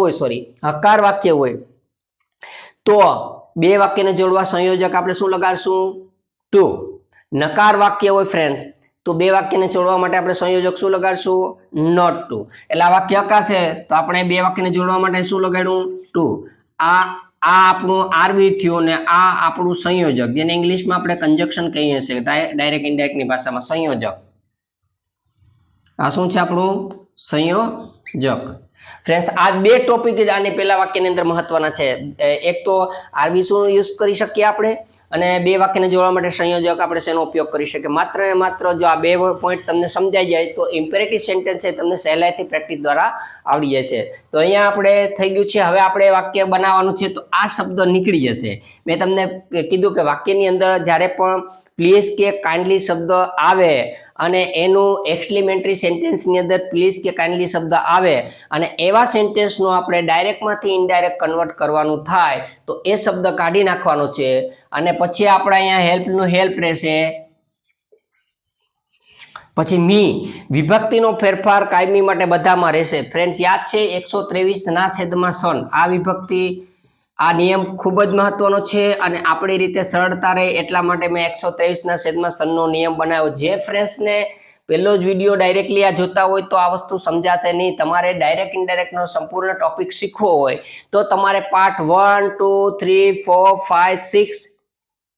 હોય તો બે વાક્યને જોડવા સંયોજક આપણે શું લગાડશું? ટુ. નકાર વાક્ય હોય ફ્રેન્ડ્સ તો બે વાક્યને જોડવા માટે આપણે સંયોજક શું લગાડશું? Not two. એટલે આ વાક્ય હકાર છે તો આપણે બે વાક્યને જોડવા માટે શું લગાડ્યું? ટુ. આ આપણું આરવી થયું ને આ આપણું સંયોજક, જેને ઇંગ્લિશમાં આપણે કંજક્શન કહીએ છીએ, ડાયરેક્ટ ઇનડાયરેક્ટની ભાષામાં સંયોજક. આ શું છે આપણું? સંયોજક. ફ્રેન્ડ્સ, આ બે ટોપિક જ આને પહેલા વાક્યની અંદર મહત્વના છે. એક તો આરવી શું યુઝ કરી શકીએ આપણે? અને બે વાક્યને જોડવા માટે સંયોજક આપણે શેનો ઉપયોગ કરી શકીએ? માત્ર ને માત્ર જો આ બે પોઈન્ટ તમને સમજાઈ જાય તો ઇમ્પેરેટિવ સેન્ટેન્સ છે તમને સહેલાઈથી પ્રેક્ટિસ દ્વારા આવડી જશે. તો અહીંયા આપણે થઈ ગયું છે. હવે આપણે વાક્ય બનાવવાનું છે તો આ શબ્દ નીકળી જશે. મેં તમને કીધું કે વાક્યની અંદર જ્યારે પણ પ્લીઝ કે કાઇન્ડલી શબ્દ આવે અને એનું એક્સપ્લેમેટરી સેન્ટેન્સની અંદર પ્લીઝ કે કાઇન્ડલી શબ્દ આવે અને એવા સેન્ટેન્સનું આપણે ડાયરેક્ટમાંથી ઇનડાયરેક્ટ કન્વર્ટ કરવાનું થાય તો એ શબ્દ કાઢી નાખવાનો છે અને પછી આપણે અહીંયા હેલ્પનું હેલ્પ રહેશે. પછી મી વિભક્તિનો ફેરફાર કાયમી માટે બધામાં રહેશે. ફ્રેન્ડ્સ યાદ છે 123 ના છેદમાં સન આ વિભક્તિ આ નિયમ ખૂબ જ મહત્વનો છે અને આપણી રીતે સરળતા રહે એટલા માટે મેં 123 ના છેદમાં સનનો નિયમ બનાવ્યો. જે ફ્રેન્ડ્સને પહેલો જ વિડીયો ડાયરેક્ટલી આ જોતા હોય તો આ વસ્તુ સમજાશે નહીં. તમારે ડાયરેક્ટ ઇનડાયરેક્ટનો સંપૂર્ણ ટોપિક શીખવો હોય તો તમારે પાર્ટ 1, 2, 3, 4, 5, 6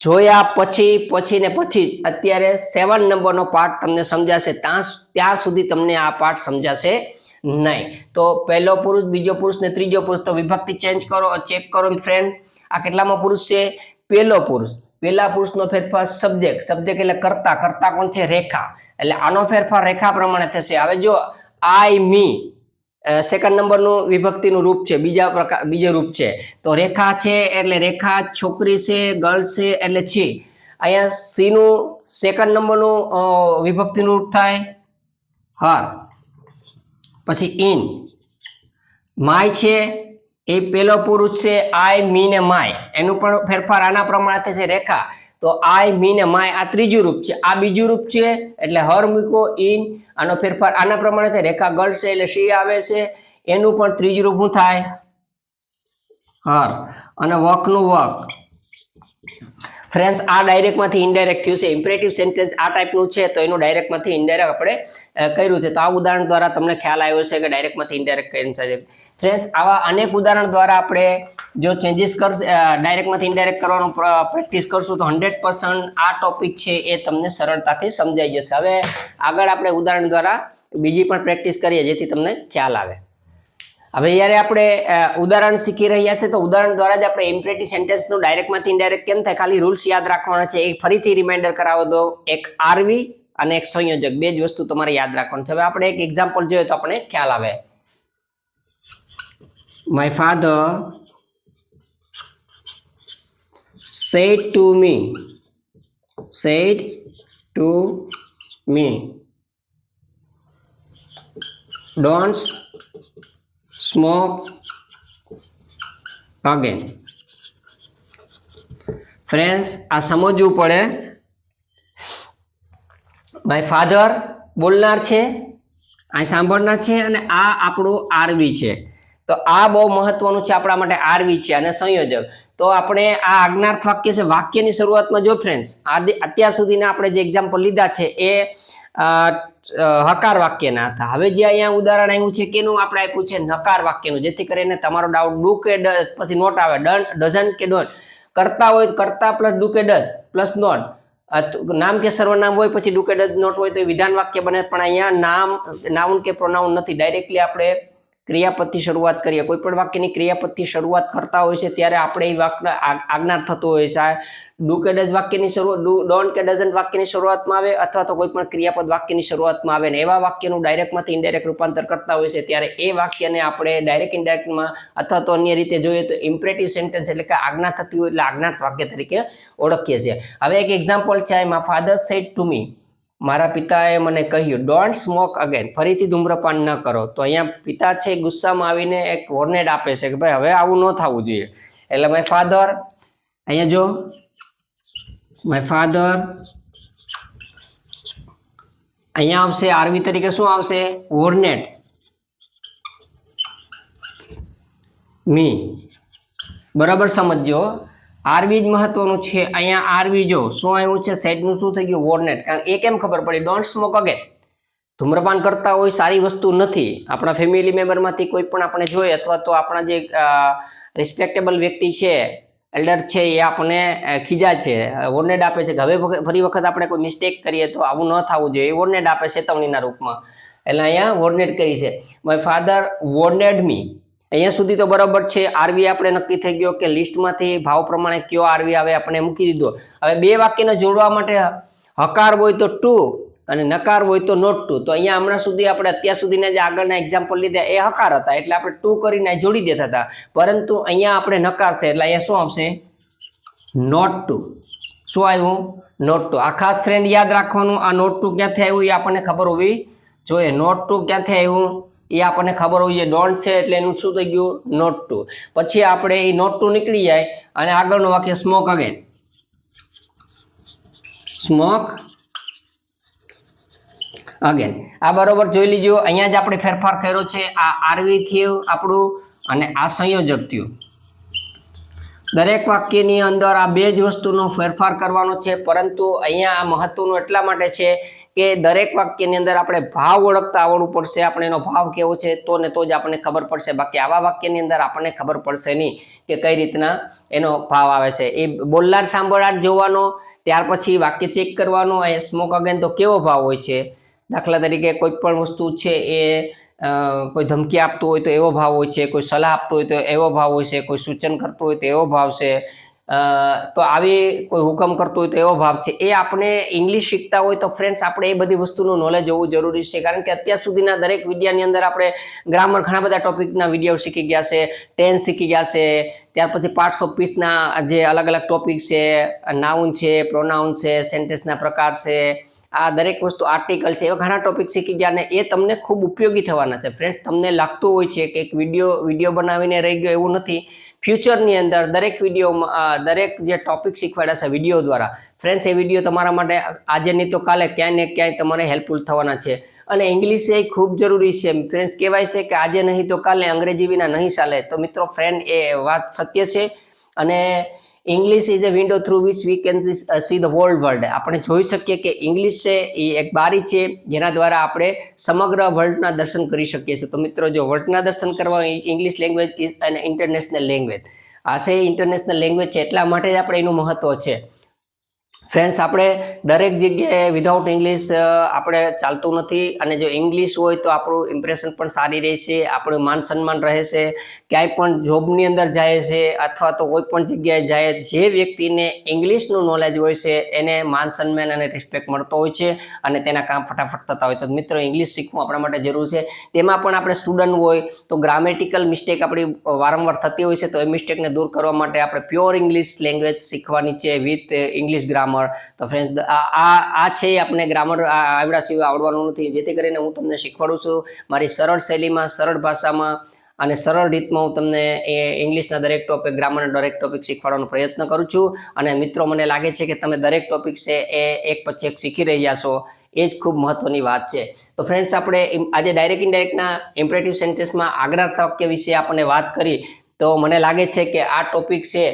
જોયા પછી ને પછી અત્યારે 7 નંબરનો પાર્ટ તમને સમજાશે. ત્યાં સુધી તમને આ પાર્ટ સમજાશે નહીં. તો પહેલો પુરુષ, બીજો પુરુષ ને ત્રીજો પુરુષ, તો વિભક્તિ ચેન્જ કરો, ચેક કરો ફ્રેન્ડ. આ કેટલામાં પુરુષ છે? પહેલો પુરુષ. પહેલા પુરુષનો ફેરફાર સબ્જેક્ટ એટલે કર્તા કોણ છે? રેખા. એટલે આનો ફેરફાર રેખા પ્રમાણે થશે. હવે જો આઈ મી સેકન્ડ નંબરનું વિભક્તિનું રૂપ છે, બીજો રૂપ છે. તો રેખા છે એટલે રેખા, છોકરી છે, ગર્લ્સ છે એટલે છે. અહીંયા સી નું સેકન્ડ નંબરનું વિભક્તિનું રૂપ થાય હર. પછી ઇન. માય છે એ પેલો પુરુષ છે, આઈ મી ને માય એનું પણ ફેરફાર આના પ્રમાણે થશે રેખા. તો આઈ મી ને માય આ ત્રીજું રૂપ છે. આ બીજું રૂપ છે એટલે હર મૂકો, ઇન. આનો ફેરફાર આના પ્રમાણે થાય રેખા. ગર્લ્સ છે એટલે શી આવે છે એનું પણ ત્રીજું રૂપ શું થાય? હર. અને વર્કનું વર્ક. ફ્રેન્ડ્સ આ ડાયરેક્ટમાંથી ઇનડાયરેક્ટ થયું છે. ઇમ્પરેટિવ સેન્ટેન્સ આ ટાઈપનું છે તો એનું ડાયરેક્ટમાંથી ઇનડાયરેક્ટ આપણે કર્યું છે. તો આ ઉદાહરણ દ્વારા તમને ખ્યાલ આવ્યો છે કે ડાયરેક્ટમાંથી ઇનડાયરેક્ટ કેમ થાય છે. ફ્રેન્ડ્સ આવા અનેક ઉદાહરણ દ્વારા આપણે જો ચેન્જીસ ડાયરેક્ટમાંથી ઇનડાયરેક્ટ કરવાનો પ્રેક્ટિસ કરશું તો 100% આ ટોપિક છે એ તમને સરળતાથી સમજાઈ જશે. હવે આગળ આપણે ઉદાહરણ દ્વારા બીજી પણ પ્રેક્ટિસ કરીએ જેથી તમને ખ્યાલ આવે. હવે જ્યારે આપણે ઉદાહરણ શીખી રહ્યા છે તો ઉદાહરણ દ્વારા જ આપણે ઇમ્પરેટિવ સેન્ટેન્સનું ડાયરેક્ટમાંથી ઇનડાયરેક્ટ કેમ થાય ખાલી રૂલ્સ યાદ રાખવાના છે. એક ફરીથી રિમાઇન્ડર કરાવો દો. એક આરવી અને એક સંયોજક, બે જ વસ્તુ તમારે યાદ રાખવાનું છે. હવે આપણે એક એક્ઝામ્પલ જોઈએ તો આપણે ખ્યાલ આવે. My father said to me don't smoke again. Friends આ સમજવું પડે. માય ફાધર બોલનાર છે, આ સાંભળનાર છે અને આ આપણું આરવી છે. તો આ બહુ મહત્વનું છે આપણા માટે. આરવી છે અને સંયોજક. તો આપણે આ આજ્ઞાર્થ વાક્ય છે. વાક્યની શરૂઆતમાં જો ફ્રેન્ડ્સ અત્યાર સુધીના આપણે જે એક્ઝામ્પલ લીધા છે એ હકાર વાક્યના હતા. હવે જે અહીંયા ઉદાહરણ આવ્યું છે કેનું આપણે આપ્યું છે? નકાર વાક્યનું. જેથી કરીને તમારો ડાઉટ ડુ કે પછી નોટ આવે, ડઝન્ટ કે ડોન્ટ. કરતા હોય તો કરતા પ્લસ ડુ કે ડઝ પ્લસ નોટ. નામ કે સર્વનામ હોય પછી ડુ કે ડઝ નોટ હોય તો એ વિધાન વાક્ય બને. પણ અહીંયા નાઉન કે પ્રોનાઉન નથી. ડાયરેક્ટલી આપણે ક્રિયાપદથી શરૂઆત કરીએ. કોઈ પણ વાક્યની ક્રિયાપદથી શરૂઆત કરતા હોય છે ત્યારે આપણે એ વાક્ય આજ્ઞા થતું હોય છે. ડુ કે ડઝ વાક્યની શરૂઆત, ડોન્ટ કે ડઝન્ટ વાક્યની શરૂઆતમાં આવે અથવા તો કોઈ પણ ક્રિયાપદ વાક્યની શરૂઆતમાં આવે ને એવા વાક્યનું ડાયરેક્ટમાંથી ઇનડાયરેક્ટ રૂપાંતર કરતા હોય છે ત્યારે એ વાક્યને આપણે ડાયરેક્ટ ઇનડાયરેક્ટમાં અથવા તો અન્ય રીતે જોઈએ તો ઇમ્પરેટિવ સેન્ટેન્સ એટલે કે આજ્ઞા થતી હોય એટલે આજ્ઞાર્થ વાક્ય તરીકે ઓળખીએ છીએ. હવે એક એક્ઝામ્પલ છે. માય ફાધર સેડ ટુ મી, મારા પિતાએ મને કહ્યું ડોન્ટ સ્મોક અગેન, ફરીથી ધૂમ્રપાન ન કરો. તો અહીંયા પિતા છે ગુસ્સામાં આવીને એક વોર્નેડ આપે છે કે ભાઈ હવે આવું ન થવું જોઈએ. એટલે માય ફાધર, અહીંયા જો માય ફાધર અહીંયા આવશે આરવી તરીકે શું આવશે? વોર્નેડ મી. બરાબર સમજો. આરવી જ મહત્વનું છે. અહીંયા આરવી જો શું આવ્યું છે? સેડનું શું થઈ ગયું? વોર્નેટ. કારણ એ કેમ ખબર પડી? Don't smoke again. ધૂમ્રપાન કરતા હોય સારી વસ્તુ નથી. આપણા ફેમિલી મેમ્બરમાંથી કોઈ પણ આપણે જોઈએ અથવા તો આપણા જે રિસ્પેક્ટેબલ વ્યક્તિ છે, એલ્ડર છે, એ આપણને ખીજાય છે, વોર્નેટ આપે છે કે હવે ફરી વખત આપણે કોઈ મિસ્ટેક કરીએ તો આવું ન થવું જોઈએ. એ વોર્નેટ આપે ચેતવણીના રૂપમાં. એટલે અહીંયા વોર્નેટ કરી છે. માય ફાધર વોર્નેડ મી. અહીંયા સુધી તો બરાબર છે. આરવી આપણે નક્કી થઈ ગયો કે લિસ્ટમાંથી ભાવ પ્રમાણે કયો આરવી આવે આપણે મૂકી દીધો. હવે બે વાક્યને જોડવા માટે હકાર હોય તો ટુ અને નકાર હોય તો નોટ ટુ. તો અહીંયા હમણાં સુધી આપણે અત્યાર સુધીના જે આગળના એક્ઝામ્પલ લીધા એ હકાર હતા એટલે આપણે ટુ કરીને જોડી દેતા હતા, પરંતુ અહીંયા આપણે નકાર છે એટલે અહીંયા શું આવશે? Not to. શું આવ્યું? Not to. આ ખાસ ફ્રેન્ડ યાદ રાખવાનું, આ નોટ ટુ ક્યાંથી આવ્યું એ આપણને ખબર હોવી જોઈએ. નોટ ટુ ક્યાંથી આવ્યું એ આપણને ખબર હોવી જોઈએ. ડોન્ટ છે એટલે એનું શું થઈ ગયું? Not to. પછી આપણે એ નોટ ટુ નીકળી જાય અને આગળનું વાક્ય સ્મોક અગેન. Smoke again. આ બરોબર જોઈ લીજો. અહીંયા જ આપણે ફેરફાર કર્યો છે. આ આરવી થયું આપણું અને આ સંયોજક થયું. દરેક વાક્યની અંદર આ બે જ વસ્તુનો ફેરફાર કરવાનો છે, પરંતુ અહીંયા આ મહત્વનું એટલા માટે છે કે દરેક વાક્યની અંદર આપણે ભાવ ઓળખતા આવડવું પડશે. આપણે એનો ભાવ કેવો છે તો ને તો જ આપણને ખબર પડશે. બાકી આવા વાક્યની અંદર આપણને ખબર પડશે નહીં કે કઈ રીતના એનો ભાવ આવે છે. એ બોલનાર સાંભળનાર જોવાનો, ત્યાર પછી વાક્ય ચેક કરવાનો. એ સ્મોક અગેન તો કેવો ભાવ હોય છે? દાખલા તરીકે કોઈ પણ વસ્તુ છે એ કોઈ ધમકી આપતું હોય તો એવો ભાવ હોય છે, કોઈ સલાહ આપતું હોય તો એવો ભાવ હોય છે, કોઈ સૂચન કરતું હોય તો એવો ભાવ છે, તો આવી કોઈ હુકમ કરતું હોય તો એવો ભાવ છે. એ આપણે ઇંગ્લિશ શીખતા હોય તો ફ્રેન્ડ્સ આપણે એ બધી વસ્તુનું નોલેજ હોવું જરૂરી છે, કારણ કે અત્યાર સુધીના દરેક વિડિયાની અંદર આપણે ગ્રામર ઘણા બધા ટોપિકના વિડીયો શીખી ગયા છે, ટેન્સ શીખી ગયા છે, ત્યાર પછી પાર્ટ્સ ઓફ સ્પીચના જે અલગ અલગ ટોપિક છે, નાઉન છે, પ્રોનાઉન છે, સેન્ટેન્સના પ્રકાર છે, આ દરેક વસ્તુ આર્ટિકલ છે, એવા ઘણા ટોપિક શીખી ગયા અને એ તમને ખૂબ ઉપયોગી થવાના છે. ફ્રેન્ડ્સ તમને લાગતું હોય છે કે એક વિડીયો બનાવીને રહી ગયો, એવું નથી. ફ્યુચરની અંદર દરેક વિડીયોમાં દરેક જે ટોપિક શીખવાડ્યા છે વિડીયો દ્વારા, ફ્રેન્ડ્સ એ વિડીયો તમારા માટે આજે નહીં તો કાલે ક્યાંય ને ક્યાંય તમારે હેલ્પફુલ થવાના છે. અને ઇંગ્લિશ એ ખૂબ જરૂરી છે ફ્રેન્ડ્સ. કહેવાય છે કે આજે નહીં તો કાલે અંગ્રેજી વિના નહીં ચાલે. તો મિત્રો ફ્રેન્ડ એ વાત સત્ય છે. અને English is a window through which we can see the hall world. આપણે જોઈ શકીએ કે ઇંગ્લિશ છે એ એક બારી છે જેના દ્વારા આપણે સમગ્ર વર્લ્ડના દર્શન કરી શકીએ છીએ. તો મિત્રો જો વર્લ્ડના દર્શન કરવા, English language is an international language. આ છે ઇન્ટરનેશનલ લેંગ્વેજ છે, એટલા માટે જ આપણે એનું મહત્વ છે. ફ્રેન્ડ્સ આપણે દરેક જગ્યાએ વિધાઉટ ઇંગ્લિશ આપણે ચાલતું નથી. અને જો ઇંગ્લિશ હોય તો આપણું ઇમ્પ્રેશન પણ સારી રહે છે, આપણું માન સન્માન રહે છે. ક્યાંય પણ જોબની અંદર જાય છે અથવા તો કોઈ પણ જગ્યાએ જાય, જે વ્યક્તિને ઇંગ્લિશનું નોલેજ હોય છે એને માન સન્માન અને રિસ્પેક્ટ મળતો હોય છે અને તેના કામ ફટાફટ થતા હોય. તો મિત્રો ઇંગ્લિશ શીખવું આપણા માટે જરૂર છે. તેમાં પણ આપણે સ્ટુડન્ટ હોય તો ગ્રામેટિકલ મિસ્ટેક આપણી વારંવાર થતી હોય છે, તો એ મિસ્ટેકને દૂર કરવા માટે આપણે પ્યોર ઇંગ્લિશ લેંગ્વેજ શીખવાની છે વિથ ઇંગ્લિશ ગ્રામર. તો ફ્રેન્ડ આ છે આપણે ગ્રામર આવડા સિવાય આવડવાનું નથી. જેથી કરીને હું તમને શીખવાડું છું મારી સરળ શૈલીમાં, સરળ ભાષામાં અને સરળ રીતમાં હું તમને એ ઇંગ્લિશના દરેક ટોપિક, ગ્રામરના દરેક ટોપિક શીખવાડવાનો પ્રયત્ન કરું છું. અને મિત્રો મને લાગે છે કે તમે દરેક ટોપિક છે એ એક પછી એક શીખી રહ્યા છો, એ જ ખૂબ મહત્વની વાત છે. તો ફ્રેન્ડ્સ આપણે આજે ડાયરેક્ટ ઇનડાયરેક્ટના ઇમ્પરેટિવ સેન્ટેન્સમાં આગળના વાક્ય વિશે આપણે વાત કરી. તો મને લાગે છે કે આ ટોપિક છે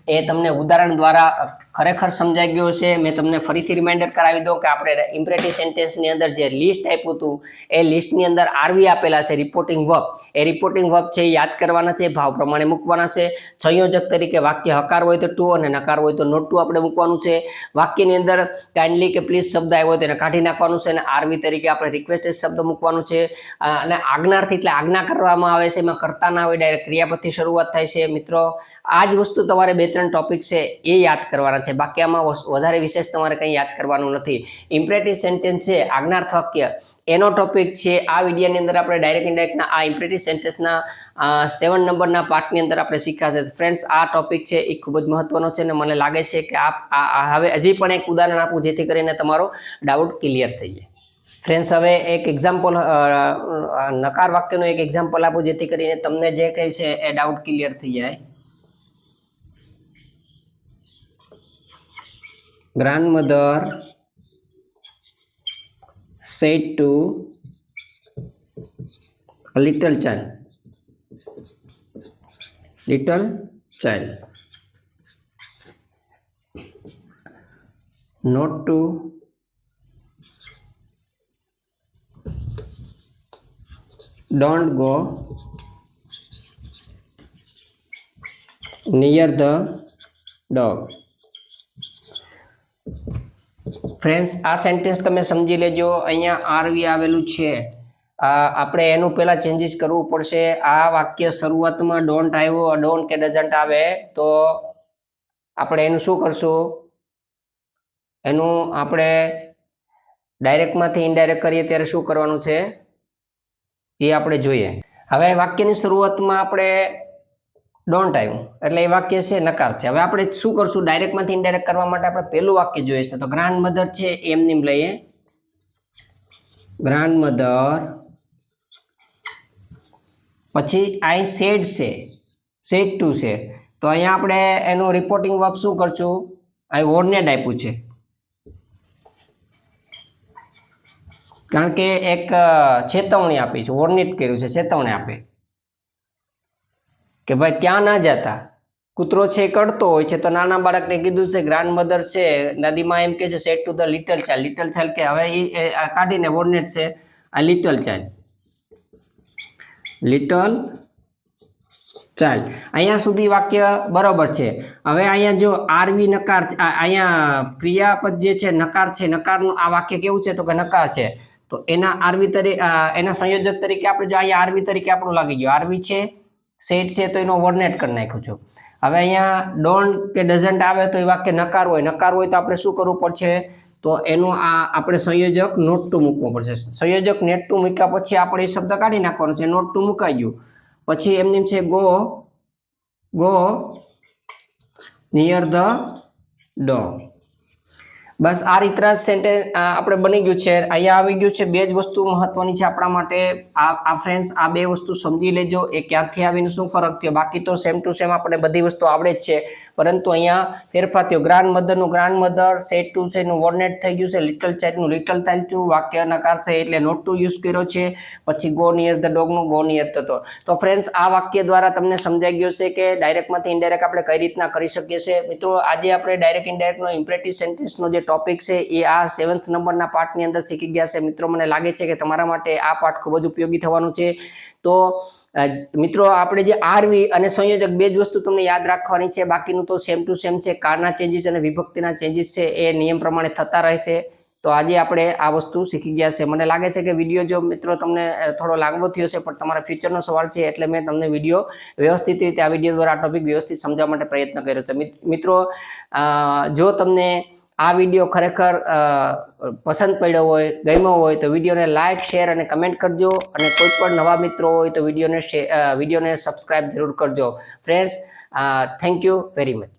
એ તમને ઉદાહરણ દ્વારા ખરેખર સમજાઈ ગયો છે. મેં તમને ફરીથી રિમાઇન્ડર કરાવી દઉં કે આપણે ઇમ્પરેટિવ સેન્ટેન્સની અંદર જે લિસ્ટ આપ્યું હતું એ લિસ્ટની અંદર આરવી આપેલા છે, રિપોર્ટિંગ વર્બ. એ રિપોર્ટિંગ વર્બ છે એ યાદ કરવાના છે, ભાવ પ્રમાણે મૂકવાના છે. સંયોજક તરીકે વાક્ય હકાર હોય તો ટુ અને નકાર હોય તો નોટ ટુ આપણે મૂકવાનું છે. વાક્યની અંદર કાઇન્ડલી કે પ્લીઝ શબ્દ આવ્યો હોય તો એને કાઢી નાખવાનું છે અને આરવી તરીકે આપણે રિક્વેસ્ટેડ શબ્દ મૂકવાનું છે. અને આજ્ઞાર્થી એટલે આજ્ઞા કરવામાં આવે છે, એમાં કરતા ના હોય, ડાયરેક્ટ ક્રિયાપદથી શરૂઆત થાય છે. મિત્રો આ જ વસ્તુ તમારે 2-3 ટોપિક છે એ યાદ કરવાના છે. બાકી આમાં વધારે વિશેષ તમારે કંઈ યાદ કરવાનું નથી. ઇમ્પરેટિવ સેન્ટેન્સ છે, આજ્ઞાર્થ વાક્ય, એનો ટોપિક છે આ વિડીયોની અંદર આપણે ડાયરેક્ટ ઇનડાયરેક્ટના આ ઇમ્પરેટિવ સેન્ટેન્સના 7 નંબરના પાર્ટની અંદર આપણે શીખ્યા છે. ફ્રેન્ડ્સ આ ટોપિક છે એ ખૂબ જ મહત્વનો છે અને મને લાગે છે કે હવે હજી પણ એક ઉદાહરણ આપું જેથી કરીને તમારો ડાઉટ ક્લિયર થઈ જાય. ફ્રેન્ડ્સ હવે એક એક્ઝામ્પલ, નકાર વાક્યનું એક એક્ઝામ્પલ આપું જેથી કરીને તમને જે કંઈ છે એ ડાઉટ ક્લિયર થઈ જાય. Grandmother said to a little child, not to don't go near the dog. Friends આ સેન્ટેન્સ તમે સમજી લેજો. અહીંયા આરવી આવેલું છે આપણે એનું પહેલા ચેન્જીસ કરવું પડશે. આ વાક્ય શરૂઆતમાં ડોન્ટ આવ્યો, ડોન્ટ કે ડઝન્ટ આવે તો આપણે એનું શું કરશું? એનું આપણે ડાયરેક્ટમાંથી ઇનડાયરેક્ટ કરીએ ત્યારે શું કરવાનું છે એ આપણે જોઈએ. હવે વાક્યની શરૂઆતમાં આપણે ડોન્ટ આવ્યું એટલે એ વાક્ય છે નકાર છે. હવે આપણે શું કરશું? ડાયરેક્ટમાંથી ઇનડાયરેક્ટ કરવા માટે આપણે પહેલું વાક્ય જોઈએ છે. તો ગ્રાન્ડ મધર છે એમ લઈએ, ગ્રાન્ડ મધર, પછી આઈ સેડ છે, સેડ ટુ છે. તો અહીંયા આપણે એનું રિપોર્ટિંગ વર્બ શું કરશું? આ વોર્નેડ આપ્યું છે કારણ કે એક ચેતવણી આપી છે, વોર્નિટ કર્યું છે, ચેતવણી આપે કે ભાઈ ત્યાં ના જતા. કૂતરો છે કરતો હોય છે તો નાના બાળકને કીધું છે, ગ્રાન્ડ મધર છે દાદીમાં એમ કે છે said to the little child. Little child કે હવે એ કાઢીને વોર્નેટ છે આ લિટલ ચાઇલ્ડ, લિટલ ચાઇલ્ડ. અહીંયા સુધી વાક્ય બરોબર છે. હવે અહીંયા જો આરવી નકાર, અહીંયા ક્રિયાપદ જે છે નકાર છે, નકારનું આ વાક્ય કેવું છે? તો કે નકાર છે. તો એના આરવી તરીકે, એના સંયોજક તરીકે આપણે જો અહીંયા આરવી તરીકે આપણું લાગી ગયું, આરવી છે, સેટ છે તો એનો વર્નેટ કરી નાખ્યું છું. હવે અહીંયા ડોન્ટ કે ડઝન્ટ આવે તો એ વાક્ય નકાર હોય, નકાર હોય તો આપણે શું કરવું પડશે? તો એનું આપણે સંયોજક નોટ ટુ મૂકવું પડશે. સંયોજક નેટ ટુ મૂક્યા પછી આપણે એ શબ્દ કાઢી નાખવાનો છે, નોટ ટુ મુકાઈ ગયું. પછી એમની છે ગો નિયર ધ ડોર. બસ આ રીતના સેન્ટેન્સ આપણે બની ગયું છે. અહીંયા આવી ગયું છે. બે જ વસ્તુ મહત્વની છે આપણા માટે. આ ફ્રેન્ડ્સ આ બે વસ્તુ સમજી લેજો, એ ક્યાંથી આવીને શું ફરક થયો. બાકી તો સેમ ટુ સેમ આપણે બધી વસ્તુ આવડે જ છે, પરંતુ અહીંયા ફેરફાર થયો. ગ્રાન્ડ મધરનું ગ્રાન્ડ મધર, સેડ ટુ છે એનું વર્નેટ થઈ ગયું છે, લિટલ ચાઇલ્ડનું લિટલ ચાઇલ્ડ છું, વાક્ય નકાર છે એટલે નોટ ટુ યુઝ કર્યો છે. પછી ગો નિયર ધ ડોગનું ગો નિયર ધ ડોર. તો ફ્રેન્ડ્સ આ વાક્ય દ્વારા તમને સમજાઈ ગયું છે કે ડાયરેક્ટમાંથી ઇનડાયરેક્ટ આપણે કઈ રીતના કરી શકીએ છીએ. મિત્રો આજે આપણે ડાયરેક્ટ ઇનડાયરેક્ટનો ઇમ્પરેટિવ સેન્ટેન્સનો જે ટોપિક છે એ આ 7th નંબરના પાર્ટની અંદર શીખી ગયા છે. મિત્રો મને લાગે છે કે તમારા માટે આ પાઠ ખૂબ જ ઉપયોગી થવાનું છે. તો મિત્રો આપણે જે આરવી અને સંયોજક બે જ વસ્તુ તમને યાદ રાખવાની છે, બાકીનું તો સેમ ટુ સેમ છે. કારના ચેન્જીસ અને વિભક્તિના ચેન્જીસ છે એ નિયમ પ્રમાણે થતા રહેશે. તો આજે આપણે આ વસ્તુ શીખી ગયા છે. મને લાગે છે કે વિડીયો જો મિત્રો તમને થોડો લાંબો થયો છે, પણ તમારા ફ્યુચરનો સવાલ છે એટલે મેં તમને વિડીયો વ્યવસ્થિત રીતે આ વિડીયો દ્વારા આ ટોપિક વ્યવસ્થિત સમજાવવા માટે પ્રયત્ન કર્યો છે. મિત્રો જો તમને આ વિડીયો ખરેખર પસંદ પડ્યો હોય, ગમ્યો હોય તો વિડીયોને લાઇક, શેર અને કમેન્ટ કરજો. અને કોઈ પણ નવા મિત્રો હોય તો વિડીયોને સબસ્ક્રાઇબ જરૂર કરજો. Friends, thank you very much.